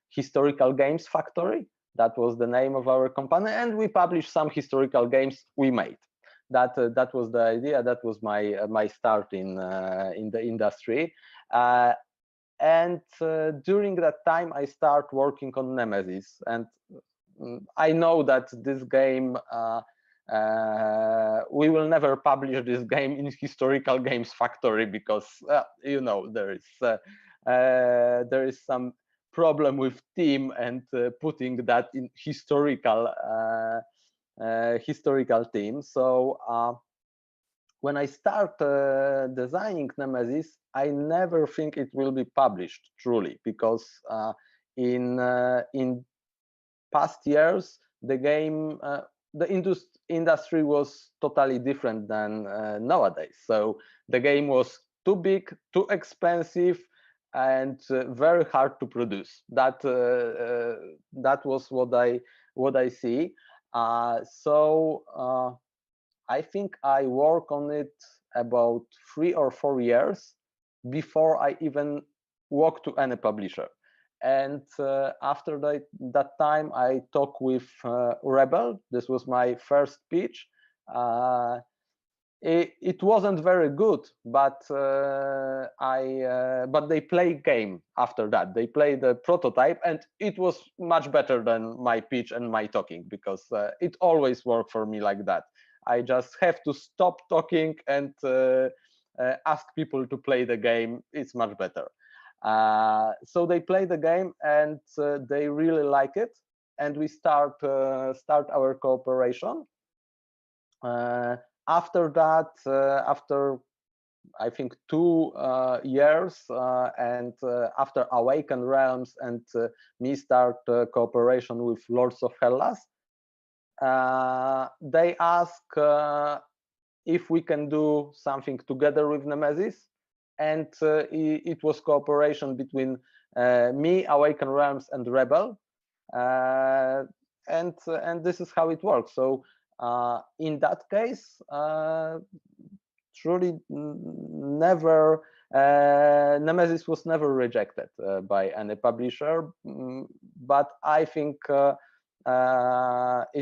Historical Games Factory. That was the name of our company, and we published some historical games we made. That was the idea. That was my start in the industry, and during that time I start working on Nemezis, and I know that this game we will never publish this game in Historical Games Factory, because there is some problem with team and putting that in historical team. So when I start designing Nemezis, I never think it will be published truly, because in past years the game the industry was totally different than nowadays. So the game was too big, too expensive, and very hard to produce. That was what I see. So I think I work on it about 3 or 4 years before I even walk to any publisher. And after that time, I talked with Rebel. This was my first pitch. It wasn't very good, but but they played game after that. They played the prototype, and it was much better than my pitch and my talking, because it always worked for me like that. I just have to stop talking and ask people to play the game. It's much better. So they play the game, and they really like it, and we start our cooperation. After that, after I think 2 years, and after Awaken Realms and me start cooperation with Lords of Hellas, they ask if we can do something together with Nemesis, and it was cooperation between me, Awaken Realms, and Rebel, and this is how it works. So in that case, truly never, Nemesis was never rejected by any publisher, but I think it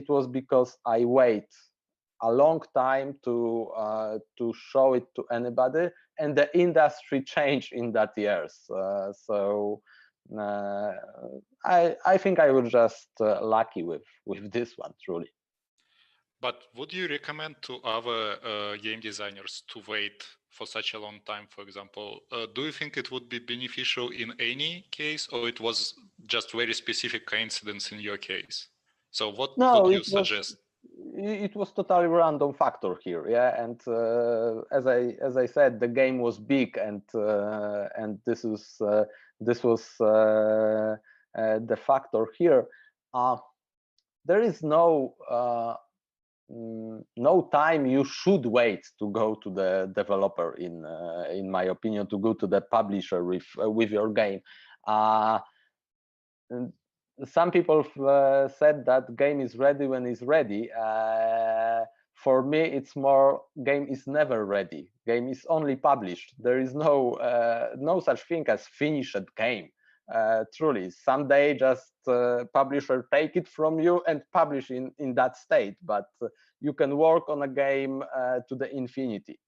was because I wait a long time to show it to anybody, and the industry changed in that years. So I think I was just lucky with this one, truly. But would you recommend to other game designers to wait for such a long time, for example? Do you think it would be beneficial in any case, or it was just very specific coincidence in your case? So what would you suggest? It was totally random factor here, yeah. And as I said, the game was big, and this was the factor here. There is no time you should wait to go to the developer, in my opinion, to go to the publisher with your game. Some people said that game is ready when it's ready. For me, it's more game is never ready. Game is only published. There is no such thing as finished game. Truly, someday just publisher take it from you and publish in that state. But you can work on a game to the infinity.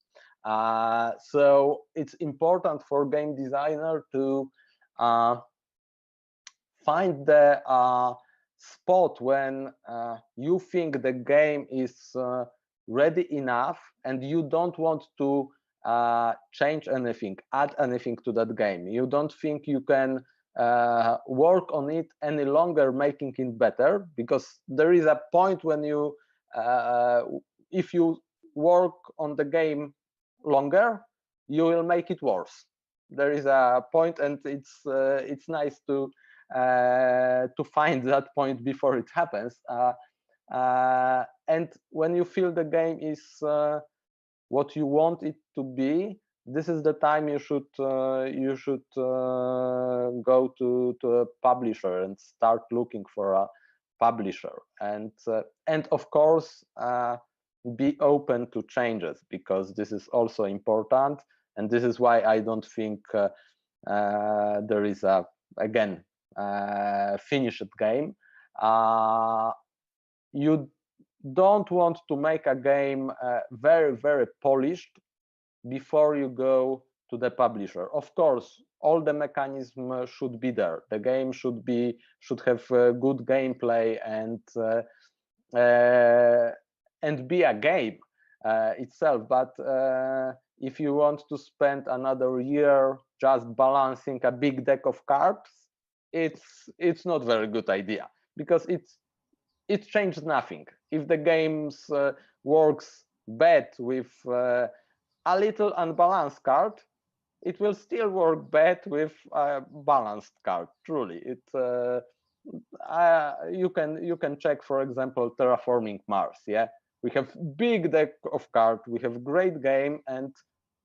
So it's important for game designer to find the spot when you think the game is ready enough, and you don't want to change anything, add anything to that game. You don't think you can work on it any longer, making it better, because there is a point when you, if you work on the game longer, you will make it worse. There is a point, and it's nice to find that point before it happens. And when you feel the game is what you want it to be, this is the time you should go to a publisher and start looking for a publisher, and of course be open to changes, because this is also important. And this is why I don't think there is a, again, finished game. You don't want to make a game very, very polished before you go to the publisher. Of course, all the mechanism should be there. The game should have good gameplay and be a game itself. But if you want to spend another year just balancing a big deck of cards, it's not very good idea, because it changes nothing. If the games works bad with a little unbalanced card, it will still work bad with a balanced card. Truly, you can check, for example, Terraforming Mars. Yeah, we have big deck of cards, we have great game, and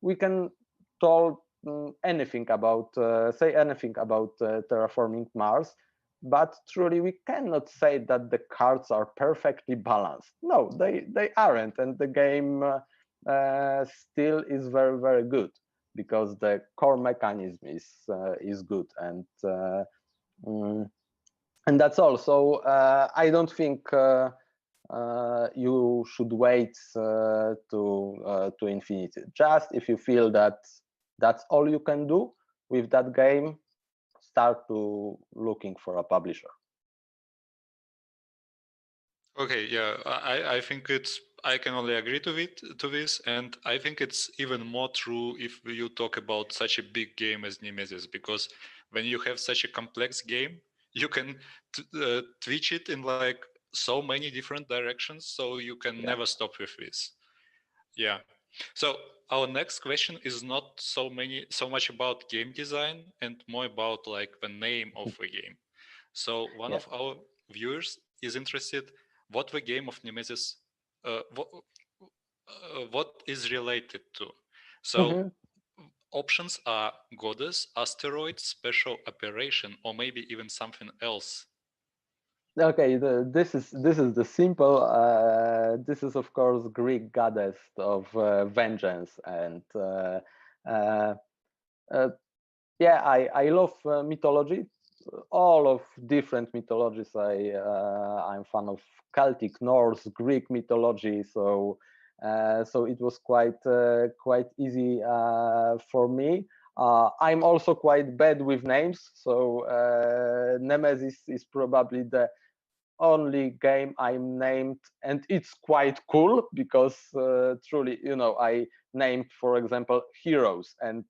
we can anything about say anything about terraforming Mars, but truly we cannot say that the cards are perfectly balanced. No, they aren't, and the game still is very, very good because the core mechanism is good, and that's all. So I don't think you should wait to infinity. Just if you feel that that's all you can do with that game, start to looking for a publisher. Okay, yeah, I think I can only agree to this, and I think it's even more true if you talk about such a big game as Nemezis, because when you have such a complex game, you can twitch it in like so many different directions, so you can never stop with this. Yeah. So our next question is not so much about game design and more about like the name of the game. So one of our viewers is interested what the game of Nemezis what is related to. So options are goddess, asteroid, special operation, or maybe even something else. Okay, this is the simple. This is of course Greek goddess of vengeance, and yeah, I love mythology, all of different mythologies. I'm fan of Celtic, Norse, Greek mythology, so it was quite easy for me. I'm also quite bad with names, so Nemesis is probably the only game I'm named, and it's quite cool because truly, I named, for example, heroes, and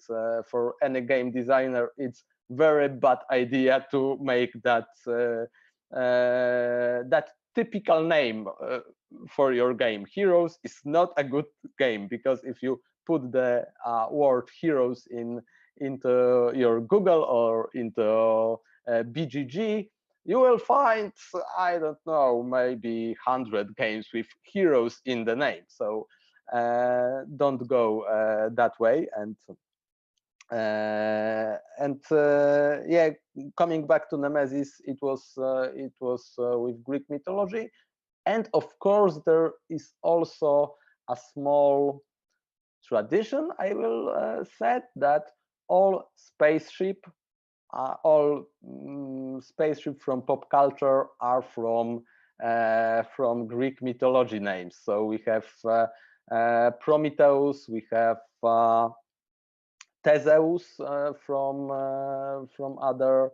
for any game designer, it's very bad idea to make that that typical name for your game. Heroes is not a good game, because if you put the word heroes into your Google or into BGG, you will find, I don't know, maybe 100 games with heroes in the name. So don't go that way. Yeah, coming back to Nemesis, it was with Greek mythology, and of course there is also a small tradition, I will say, that all spaceship from pop culture are from Greek mythology names. So we have Prometheus, we have Theseus from other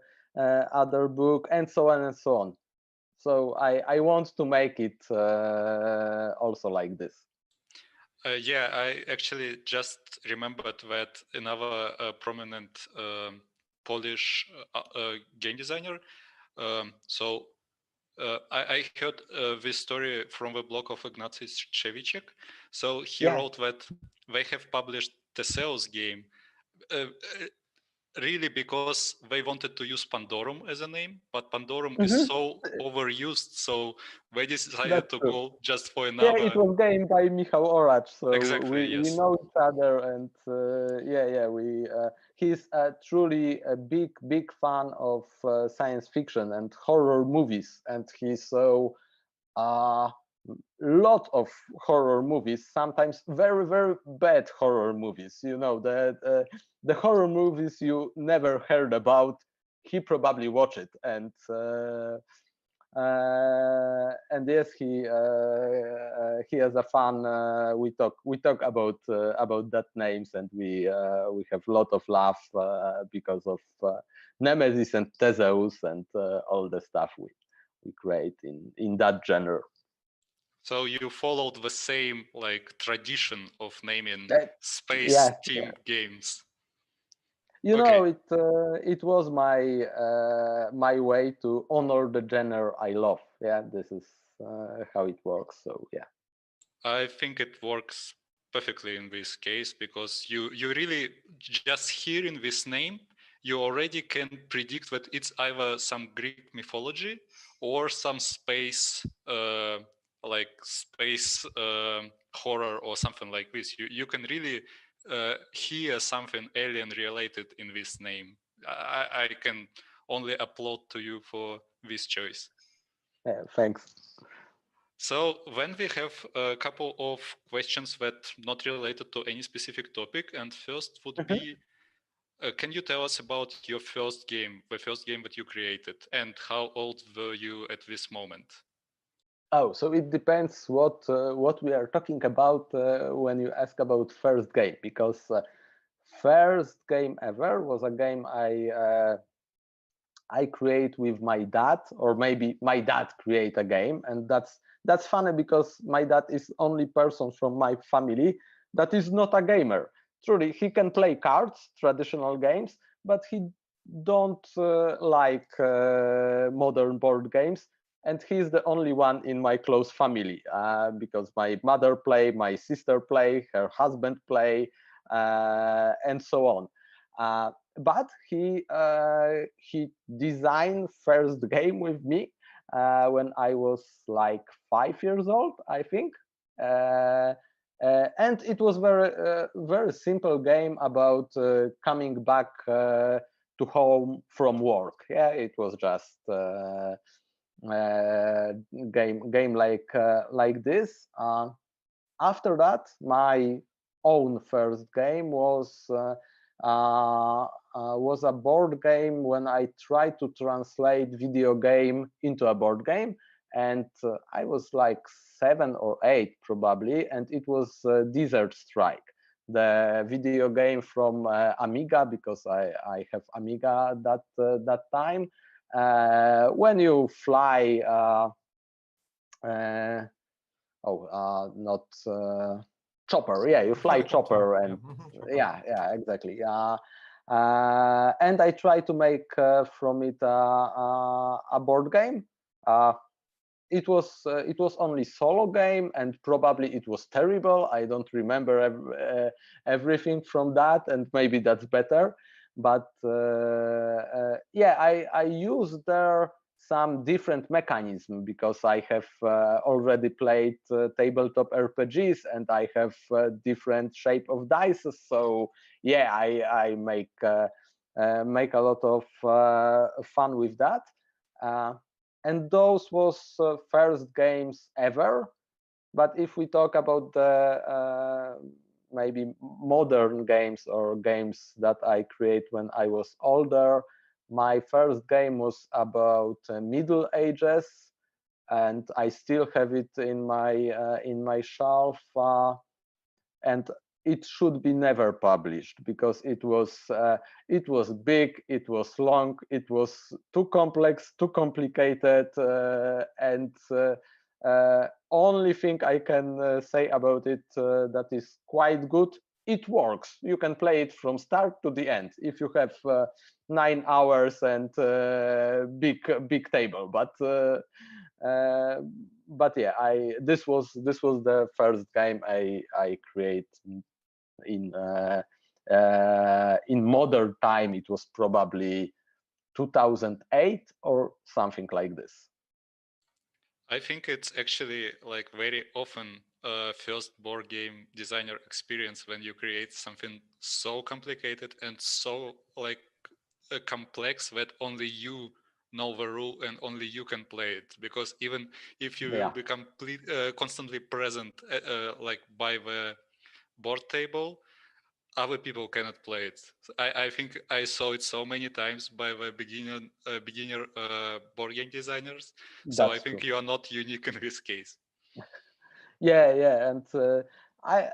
book, and so on and so on. So I want to make it also like this. Yeah, I actually just remembered that another prominent Polish game designer. I heard this story from the blog of Ignacy Shevchik. So he wrote that they have published Theseus game really because they wanted to use Pandorum as a name, but Pandorum is so overused, so they decided to go just for another. Yeah, it was game by Michał Oracz, so exactly, we know each other, and he's truly a big fan of science fiction and horror movies, and he saw lot of horror movies, sometimes very, very bad horror movies. The horror movies you never heard about, he probably watched it, and yes, he has a fan. We talk about that names, and we have a lot of laugh because of Nemesis and Theseus and all the stuff we create in that genre. So you followed the same like tradition of naming space team games. You know, it was my way to honor the genre I love. Yeah, this is how it works. So yeah, I think it works perfectly in this case, because you really just hearing this name, you already can predict that it's either some Greek mythology or some space horror or something like this. You can really hear something alien related in this name. I can only applaud to you for this choice. Thanks. So then we have a couple of questions that not related to any specific topic. And first would be, can you tell us about your first game, the first game that you created, and how old were you at this moment? Oh, so it depends what we are talking about when you ask about first game, because first game ever was a game I create with my dad, or maybe my dad create a game, and that's funny because my dad is only person from my family that is not a gamer. Truly, he can play cards, traditional games, but he don't like modern board games. And he's the only one in my close family because my mother play, my sister play, her husband play, and so on. But he designed first game with me when I was like 5 years old, I think. And it was very simple game about coming back to home from work. Yeah, it was just game like this. After that, my own first game was a board game when I tried to translate video game into a board game, and I was like 7 or 8 probably, and it was Desert Strike, the video game from Amiga, because I have Amiga that time. When you fly, not chopper, yeah, you fly chopper, and yeah, exactly. And I try to make from it a board game. It was only solo game, and probably it was terrible. I don't remember everything from that, and maybe that's better. But yeah, I used there some different mechanism because I have already played tabletop RPGs, and I have different shape of dice. So yeah, I make a lot of fun with that. And those was first games ever. But if we talk about the maybe modern games or games that I create when I was older, my first game was about Middle Ages, and I still have it in my shelf. And it should be never published because it was big, it was long, it was too complex, too complicated, and only thing I can say about it that is quite good, it works. You can play it from start to the end if you have 9 hours and big table. But yeah, this was the first game I create in modern time. It was probably 2008 or something like this. I think it's actually like very often first board game designer experience when you create something so complicated and so like complex that only you know the rule and only you can play it. Because even if you will be constantly present like by the board table, other people cannot play it. I think I saw it so many times by the beginner board game designers. So I think you are not unique in this case. Yeah, and I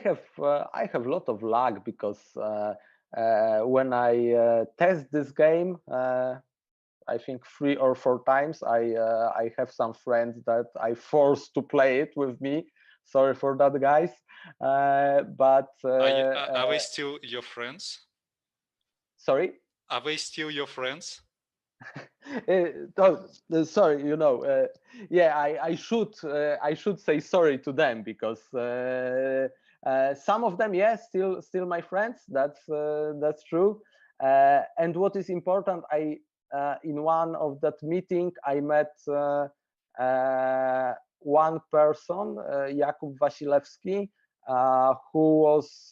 have a lot of luck because when I test this game, I think 3 or 4 times, I have some friends that I forced to play it with me. Sorry for that, guys. But are they still your friends? Sorry? Are they still your friends? Sorry, yeah, I should say sorry to them because some of them, yes, still my friends. That's true. And what is important, in one of that meeting, I met one person, Jakub Wasilewski, who was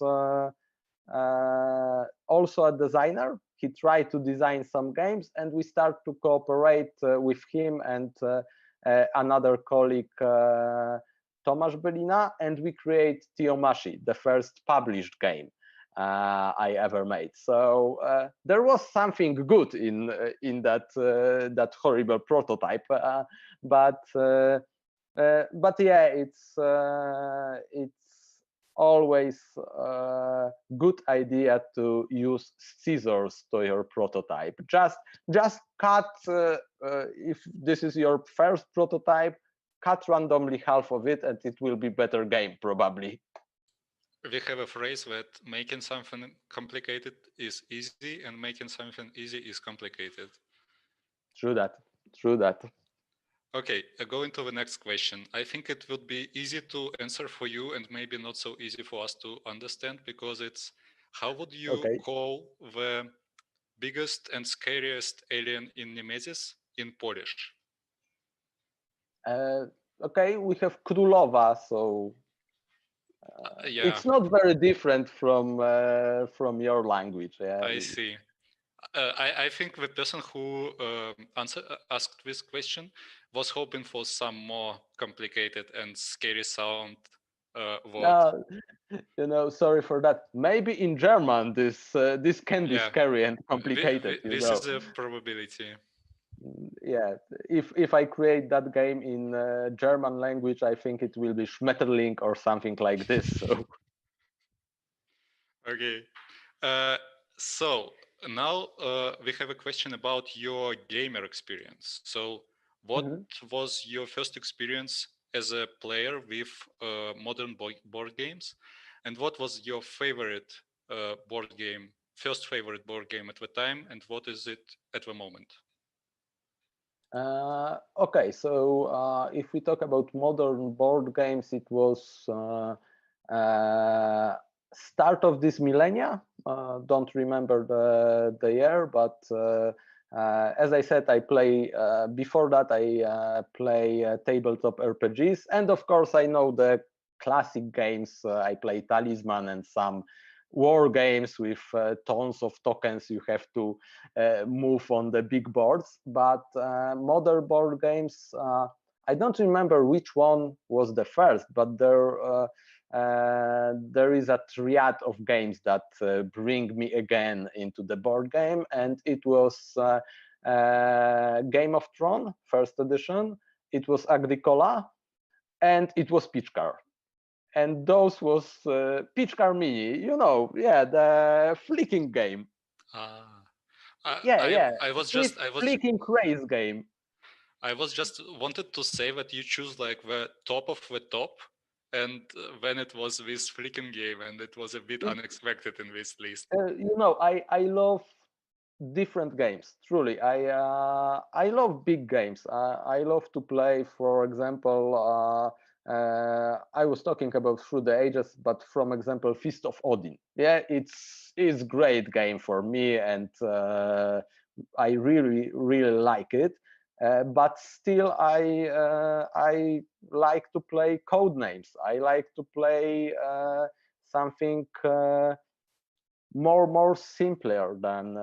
also a designer. He tried to design some games, and we start to cooperate with him and another colleague, Tomasz Belina, and we create Tiomashi, the first published game I ever made. So there was something good in that that horrible prototype, but yeah, it's always a good idea to use scissors to your prototype. Just cut, if this is your first prototype, cut randomly half of it and it will be better game probably. We have a phrase that making something complicated is easy and making something easy is complicated. True that. Okay, going to the next question. I think it would be easy to answer for you and maybe not so easy for us to understand, because it's, how would you call the biggest and scariest alien in Nemezis in Polish? Okay, we have Królowa, so yeah. It's not very different from your language. Yeah. I see. I think the person who asked this question was hoping for some more complicated and scary sound word. Sorry for that. Maybe in German this can be scary and complicated. This is a probability. Yeah, if I create that game in German language, I think it will be Schmetterling or something like this. So. Okay. So now we have a question about your gamer experience. So what was your first experience as a player with modern board games, and what was your favorite board game, first favorite board game at the time, and what is it at the moment? Okay, so if we talk about modern board games, it was start of this millennia. Don't remember the year, but as I said, I play before that I play tabletop RPGs, and of course I know the classic games. I play Talisman and some war games with tons of tokens you have to move on the big boards. But modern board games, I don't remember which one was the first, but there is a triad of games that bring me again into the board game, and it was Game of Thrones first edition, it was Agricola, and it was Pitch Car. And those was Pitch Car Mini, the flicking game. I was flicking race game. I was just wanted to say that you choose like the top of the top, and when it was this flicking game, and it was a bit unexpected in this list. I love different games. Truly, I love big games. I love to play, for example. I was talking about Through the Ages, but from example, Fist of Odin. Yeah, it's great game for me, and I really like it. But still, I like to play Codenames. I like to play something more simpler than,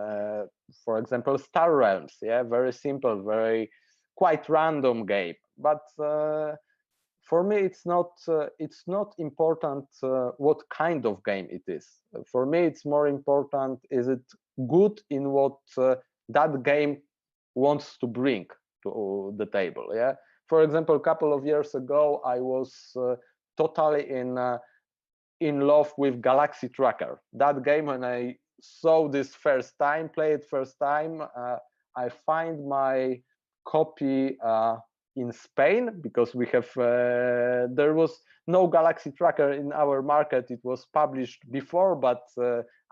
for example, Star Realms. Yeah, very simple, very quite random game. But for me, it's not important what kind of game it is. For me, it's more important, is it good in what that game wants to bring to the table. Yeah. For example, a couple of years ago, I was totally in love with Galaxy Tracker. That game, when I saw this play it first time, I find my copy in Spain, because we have there was no Galaxy Tracker in our market. It was published before, but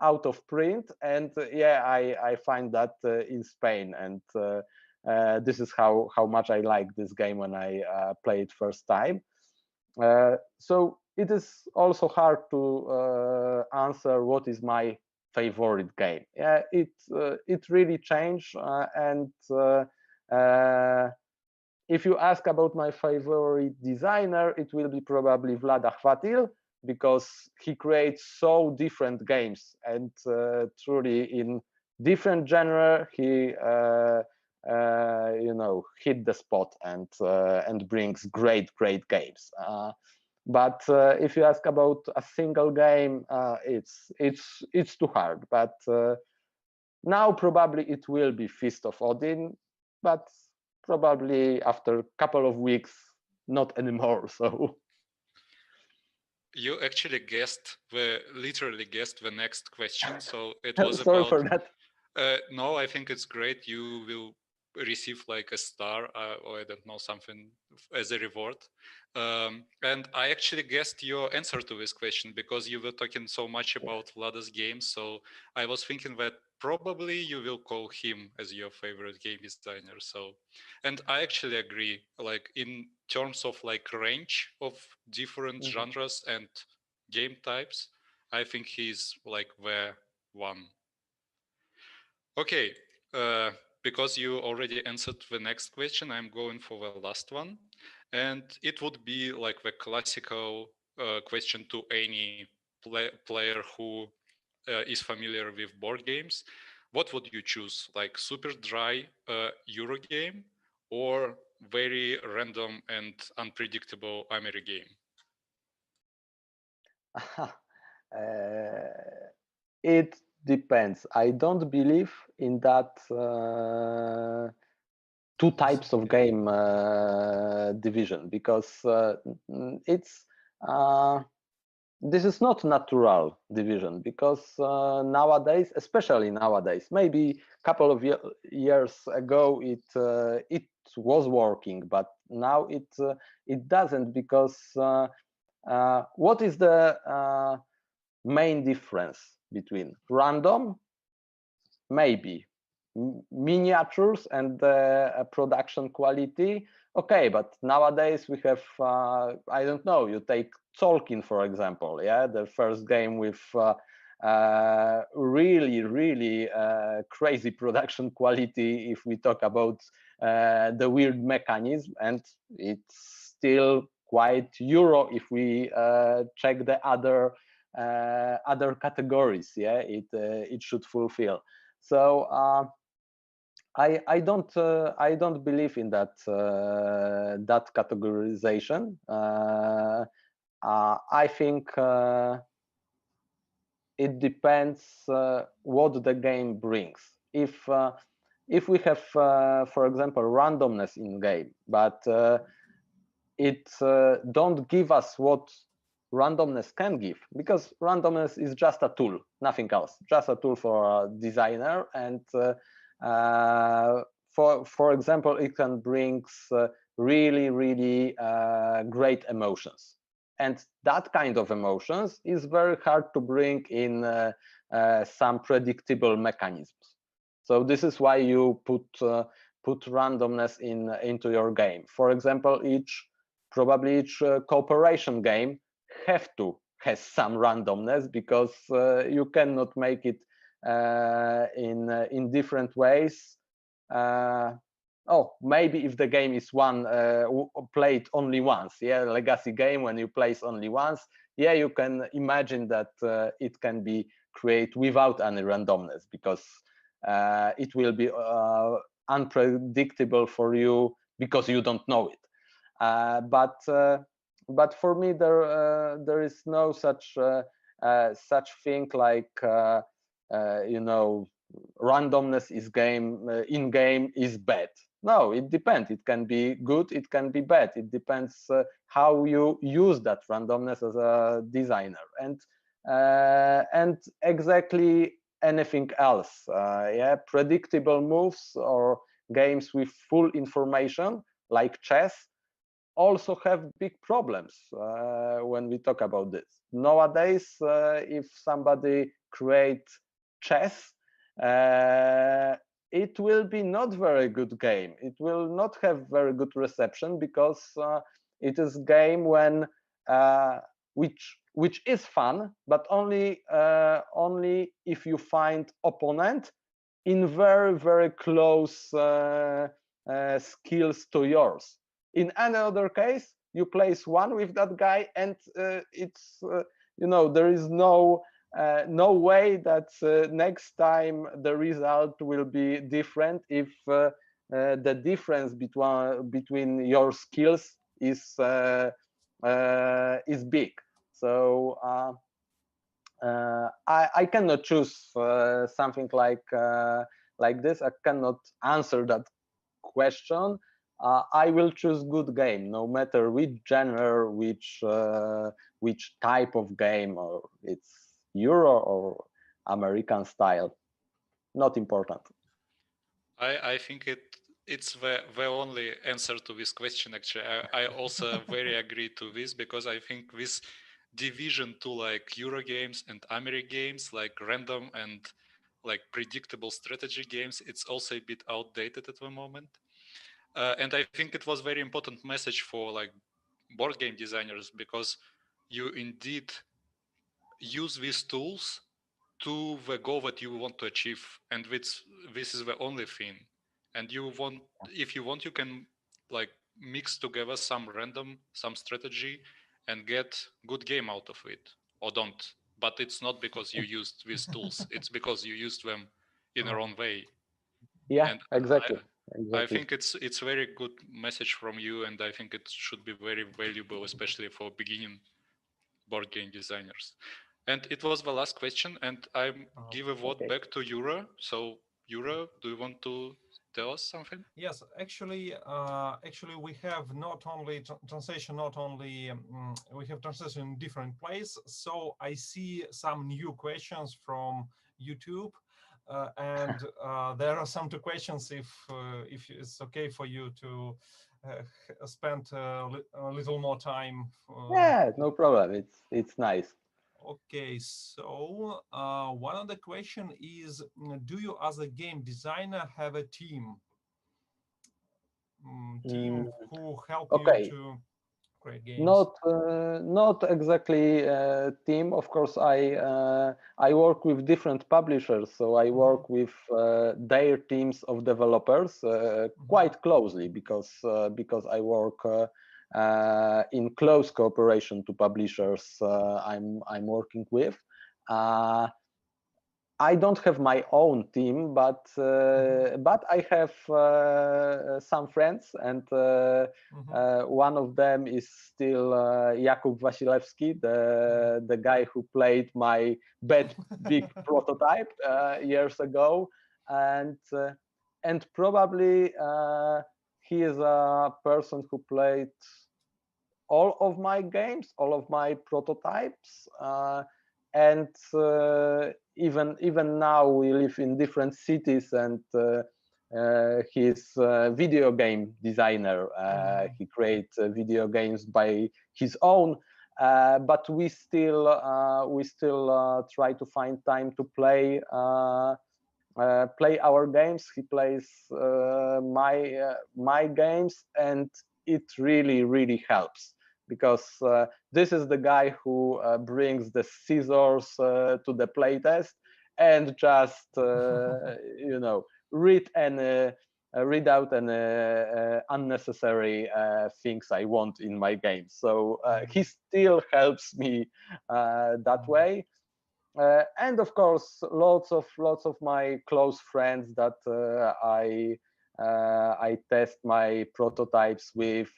out of print. And I find that in Spain, and this is how much I like this game when I play it first time. So it is also hard to answer what is my favorite game. Yeah, it really changed, and if you ask about my favorite designer, it will be probably Vlada Chvátil, because he creates so different games, and truly in different genre he hit the spot and brings great games. But if you ask about a single game, it's too hard. But now probably it will be Feast of Odin, but probably after a couple of weeks, not anymore. So you actually literally guessed the next question. So it was sorry about. for that. No, I think it's great. You will receive like a star or I don't know, something as a reward. And I actually guessed your answer to this question because you were talking so much about Vlada's games. So I was thinking that probably you will call him as your favorite game designer. So, and I actually agree, like in terms of like range of different genres and game types, I think he's like the one. Okay, because you already answered the next question, I'm going for the last one. And it would be like the classical question to any player who is familiar with board games. What would you choose, like super dry Euro game or very random and unpredictable Ameri game? It depends. I don't believe in that two types of game division, because it's this is not natural division, because nowadays, especially nowadays, maybe a couple of years ago it was working, but now it doesn't, because what is the main difference between random, maybe miniatures, and production quality? Okay, but nowadays we have I don't know, you take Tolkien for example, yeah, the first game with really crazy production quality if we talk about the weird mechanism, and it's still quite Euro if we check the other categories, yeah, it should fulfill. So I don't believe in that that categorization. I think it depends what the game brings. If we have, for example, randomness in game, but it don't give us what randomness can give, because randomness is just a tool, nothing else, just a tool for a designer. And for example, it can bring really great emotions, and that kind of emotions is very hard to bring in some predictable mechanisms. So this is why you put randomness into your game. For example, probably each cooperation game has some randomness, because you cannot make it in different ways. Maybe if the game is played only once, yeah, legacy game, when you play only once, yeah, you can imagine that it can be created without any randomness, because it will be unpredictable for you because you don't know it. But for me, there is no such thing like randomness is in game is bad. No, it depends. It can be good, it can be bad. It depends how you use that randomness as a designer, and exactly anything else. Yeah, predictable moves or games with full information like chess also have big problems when we talk about this. Nowadays, if somebody creates chess, it will be not very good game. It will not have very good reception, because it is game when which is fun, but only if you find opponent in very close skills to yours. In any other case, you place one with that guy, and it's there is no way that next time the result will be different if the difference between your skills is big. So I cannot choose something like this. I cannot answer that question. I will choose good game, no matter which genre, which type of game, or it's Euro or American style. Not important. I think it's the only answer to this question. Actually, I also very agree to this, because I think this division to like Euro games and Ameri games, like random and like predictable strategy games, it's also a bit outdated at the moment. And I think it was very important message for like board game designers, because you indeed use these tools to the goal that you want to achieve, and this is the only thing. And if you want, you can like mix together some random, some strategy, and get good game out of it, or don't. But it's not because you used these tools; it's because you used them in your own way. Yeah, and exactly. I think it's very good message from you, and I think it should be very valuable, especially for beginning board game designers. And it was the last question, and I give a word back to Yura. So Yura, do you want to tell us something? Yes, actually, we have not only translation, we have translation in different places. So I see some new questions from YouTube, and there are some two questions. If it's okay for you to spend a little more time. Yeah, no problem. It's nice. Okay, so one of the question is, do you as a game designer have a team? Who help you to create games? Not exactly team. Of course, I work with different publishers, so I work with their teams of developers quite closely, because I work in close cooperation to publishers I'm working with. I don't have my own team, but I have some friends, and one of them is still Jakub Wasilewski, the guy who played my big prototype years ago, and probably he is a person who played all of my games, all of my prototypes. And even now we live in different cities, and he's a video game designer. He creates video games by his own, but we still try to find time to play our games. He plays my games, and it really helps, because this is the guy who brings the scissors to the playtest and just read out any unnecessary things I want in my game. So he still helps me that way. And of course, lots of my close friends that I test my prototypes with.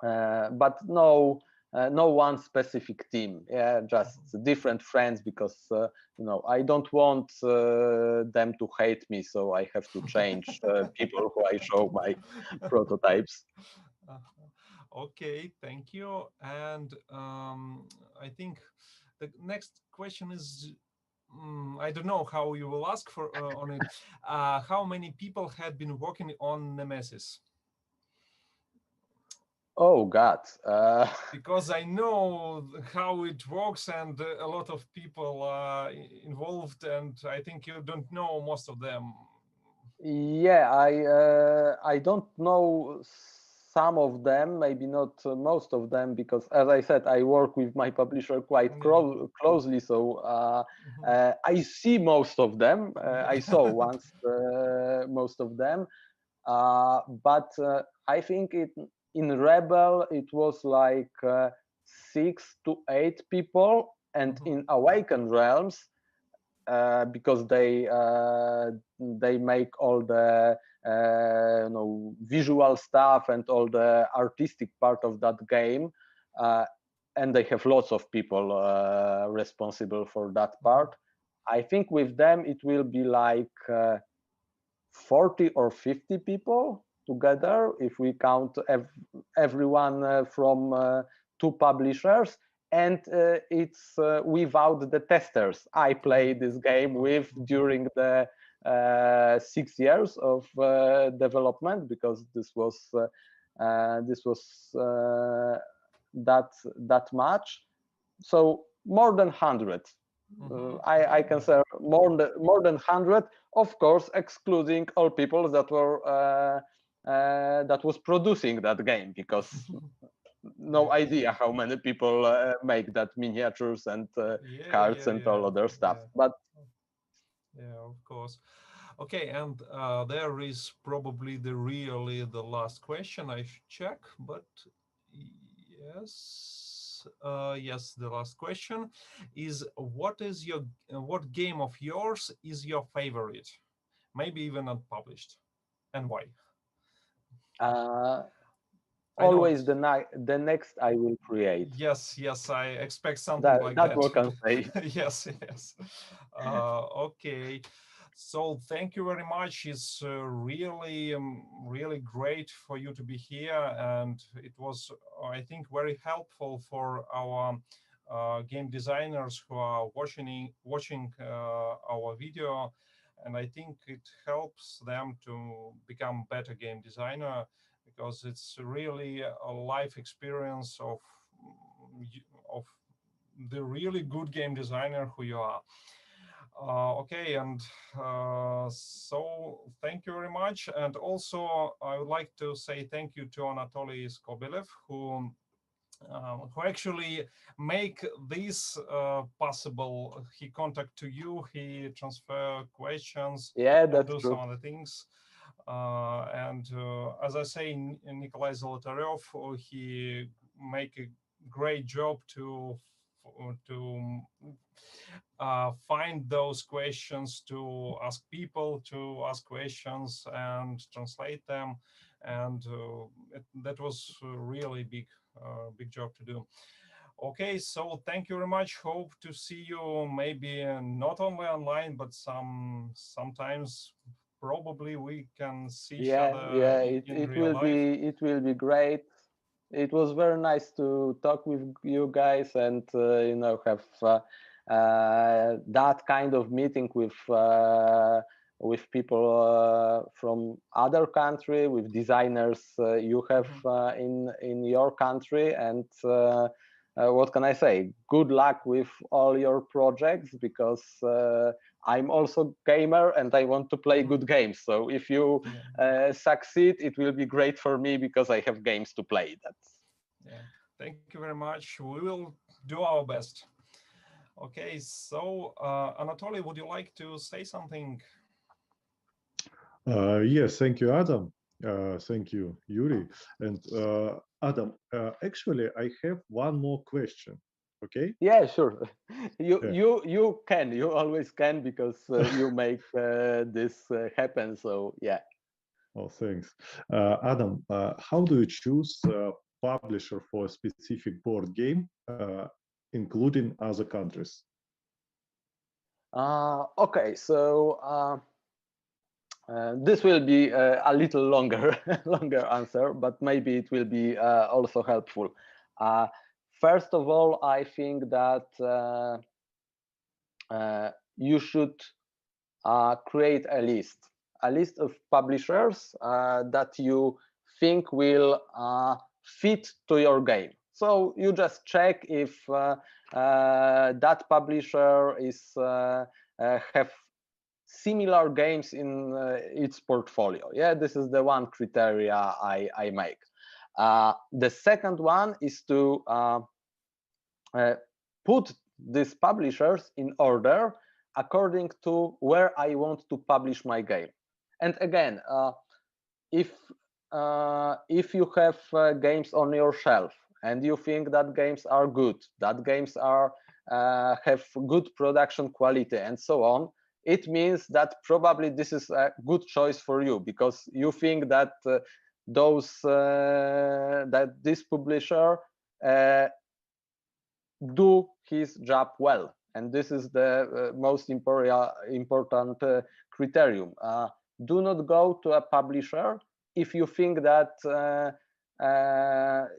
But no one specific team. Yeah, just different friends, because I don't want them to hate me, so I have to change people who I show my prototypes. Okay, thank you. And I think the next question is, I don't know how you will ask for on it. How many people had been working on Nemesis? Oh God! Because I know how it works, and a lot of people are involved, and I think you don't know most of them. Yeah, I don't know some of them, maybe not most of them, because as I said, I work with my publisher quite closely, so I see most of them. I saw once most of them, but I think in Rebel it was like 6 to 8 people, and in Awakened Realms, because they make all the visual stuff and all the artistic part of that game, and they have lots of people responsible for that part. I think with them it will be like 40 or 50 people together if we count everyone from 2 publishers, and it's without the testers I played this game with during the 6 years of development, because this was that much. So more than 100. I can say more than 100, of course, excluding all people that were that was producing that game, because no idea how many people make that miniatures and cards and all other stuff. But yeah, of course. Okay, and there is probably the last question I should check, but yes, yes, the last question is: what game of yours is your favorite? Maybe even unpublished, and why? Always the next I will create. Yes, I expect something like that. That's what I can say. Yes. Okay. So thank you very much. It's really great for you to be here, and it was, I think, very helpful for our game designers who are watching our video, and I think it helps them to become better game designer, because it's really a life experience of the really good game designer who you are. Okay, and so thank you very much. And also I would like to say thank you to Anatoly Skobelev, who actually make this possible. He contact to you, he transfer questions, that's do true. some other things. And as I say, Nikolai Zolotaryov, he make a great job to find those questions, to ask people to ask questions and translate them, and that was a really big job to do. Okay, so thank you very much. Hope to see you maybe not only online, but sometimes probably we can see each other in real life. It will be great. It was very nice to talk with you guys and have that kind of meeting with people from other country, with designers you have in your country. And what can I say? Good luck with all your projects, because I'm also gamer and I want to play good games. So if you succeed, it will be great for me, because I have games to play. Thank you very much. We will do our best. Okay, so Anatoly, would you like to say something? Yes, thank you, Adam. Thank you, Yuri. And Adam, actually, I have one more question. Okay? Yeah, sure. You can. You always can, because you make this happen. So yeah. Oh, thanks. Adam, how do you choose a publisher for a specific board game, including other countries? Okay, so this will be a little longer answer, but maybe it will be also helpful. First of all, I think that you should create a list of publishers that you think will fit to your game. So you just check if that publisher is have similar games in its portfolio. Yeah, this is the one criteria I make. The second one is to put these publishers in order according to where I want to publish my game. And again, if if you have games on your shelf and you think that games are good, that games are have good production quality and so on, it means that probably this is a good choice for you, because you think that that this publisher do his job well, and this is the most important criterion. Do not go to a publisher if you think that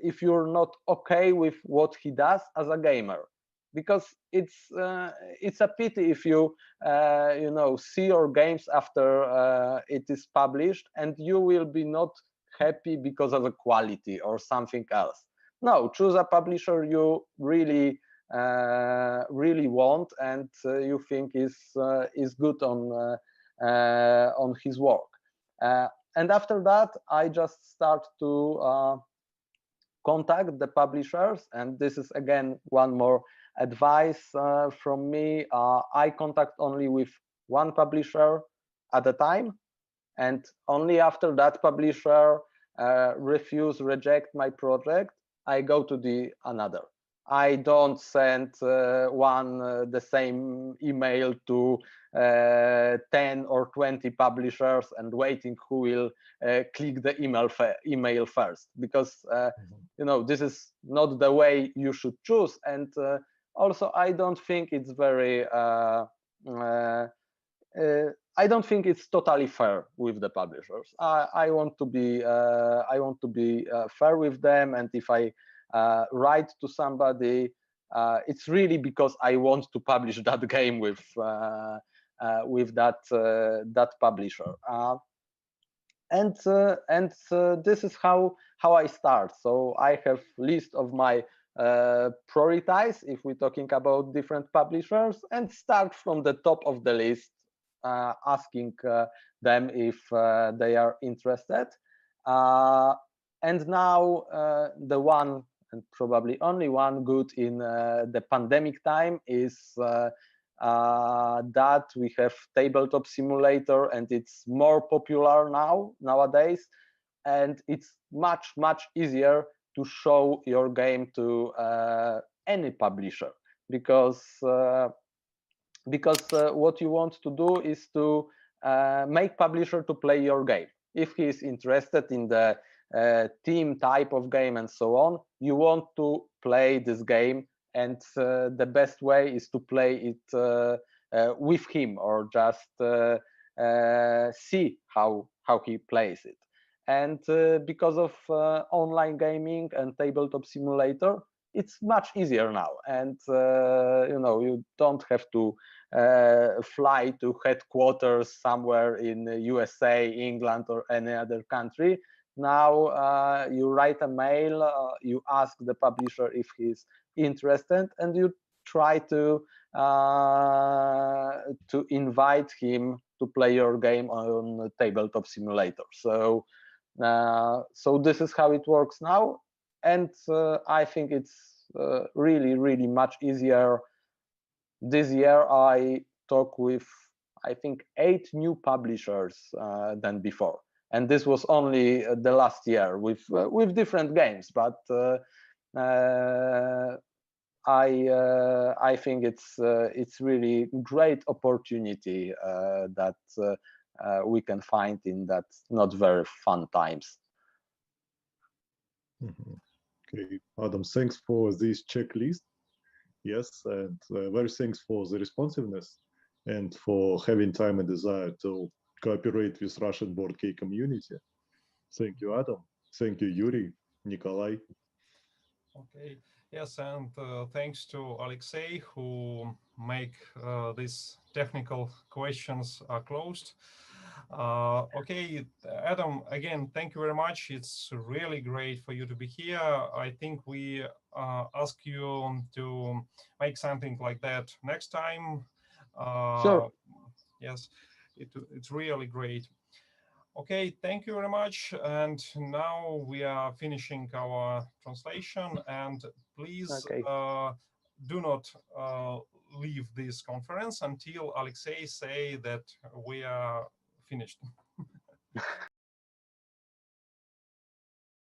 if you're not okay with what he does as a gamer, because it's a pity if you you know, see your games after it is published and you will be not happy because of the quality or something else. No, choose a publisher you really really want and you think is good on his work. And after that, I just start to contact the publishers, and this is again one more advice from me. I contact only with one publisher at a time, and only after that publisher reject my project, I go to the another. I don't send the same email to 10 or 20 publishers and waiting who will click the email first, because you know, this is not the way you should choose. And also, I don't think it's very I don't think it's totally fair with the publishers. I want to be fair with them, and if I write to somebody, it's really because I want to publish that game with that publisher. And this is how I start. So I have list of my prioritize if we're talking about different publishers, and start from the top of the list, asking them if they are interested. And now the one and probably only one good in the pandemic time is that we have tabletop simulator, and it's more popular nowadays, and it's much easier to show your game to any publisher, because what you want to do is to make publisher to play your game. If he is interested in the team type of game and so on, you want to play this game, and the best way is to play it with him, or just see how he plays it. And because of online gaming and tabletop simulator, it's much easier now, and you know, you don't have to fly to headquarters somewhere in USA, England, or any other country. Now you write a mail, you ask the publisher if he's interested, and you try to invite him to play your game on tabletop simulator. So so this is how it works now, and I think it's really much easier. This year I talked with, I think, 8 new publishers than before, and this was only the last year with different games. But I think it's really great opportunity that we can find in that not very fun times. Okay, Adam, thanks for this checklist. Yes, and very thanks for the responsiveness and for having time and desire to cooperate with Russian board game community. Thank you, Adam. Thank you, Yuri, Nikolai. Okay. Yes, and thanks to Alexei, who make these technical questions are closed. Okay, Adam, again, thank you very much. It's really great for you to be here. I think we ask you to make something like that next time. Sure. Yes, it's really great. Okay, thank you very much. And now we are finishing our translation. And please do not leave this conference until Alexei say that we are finished.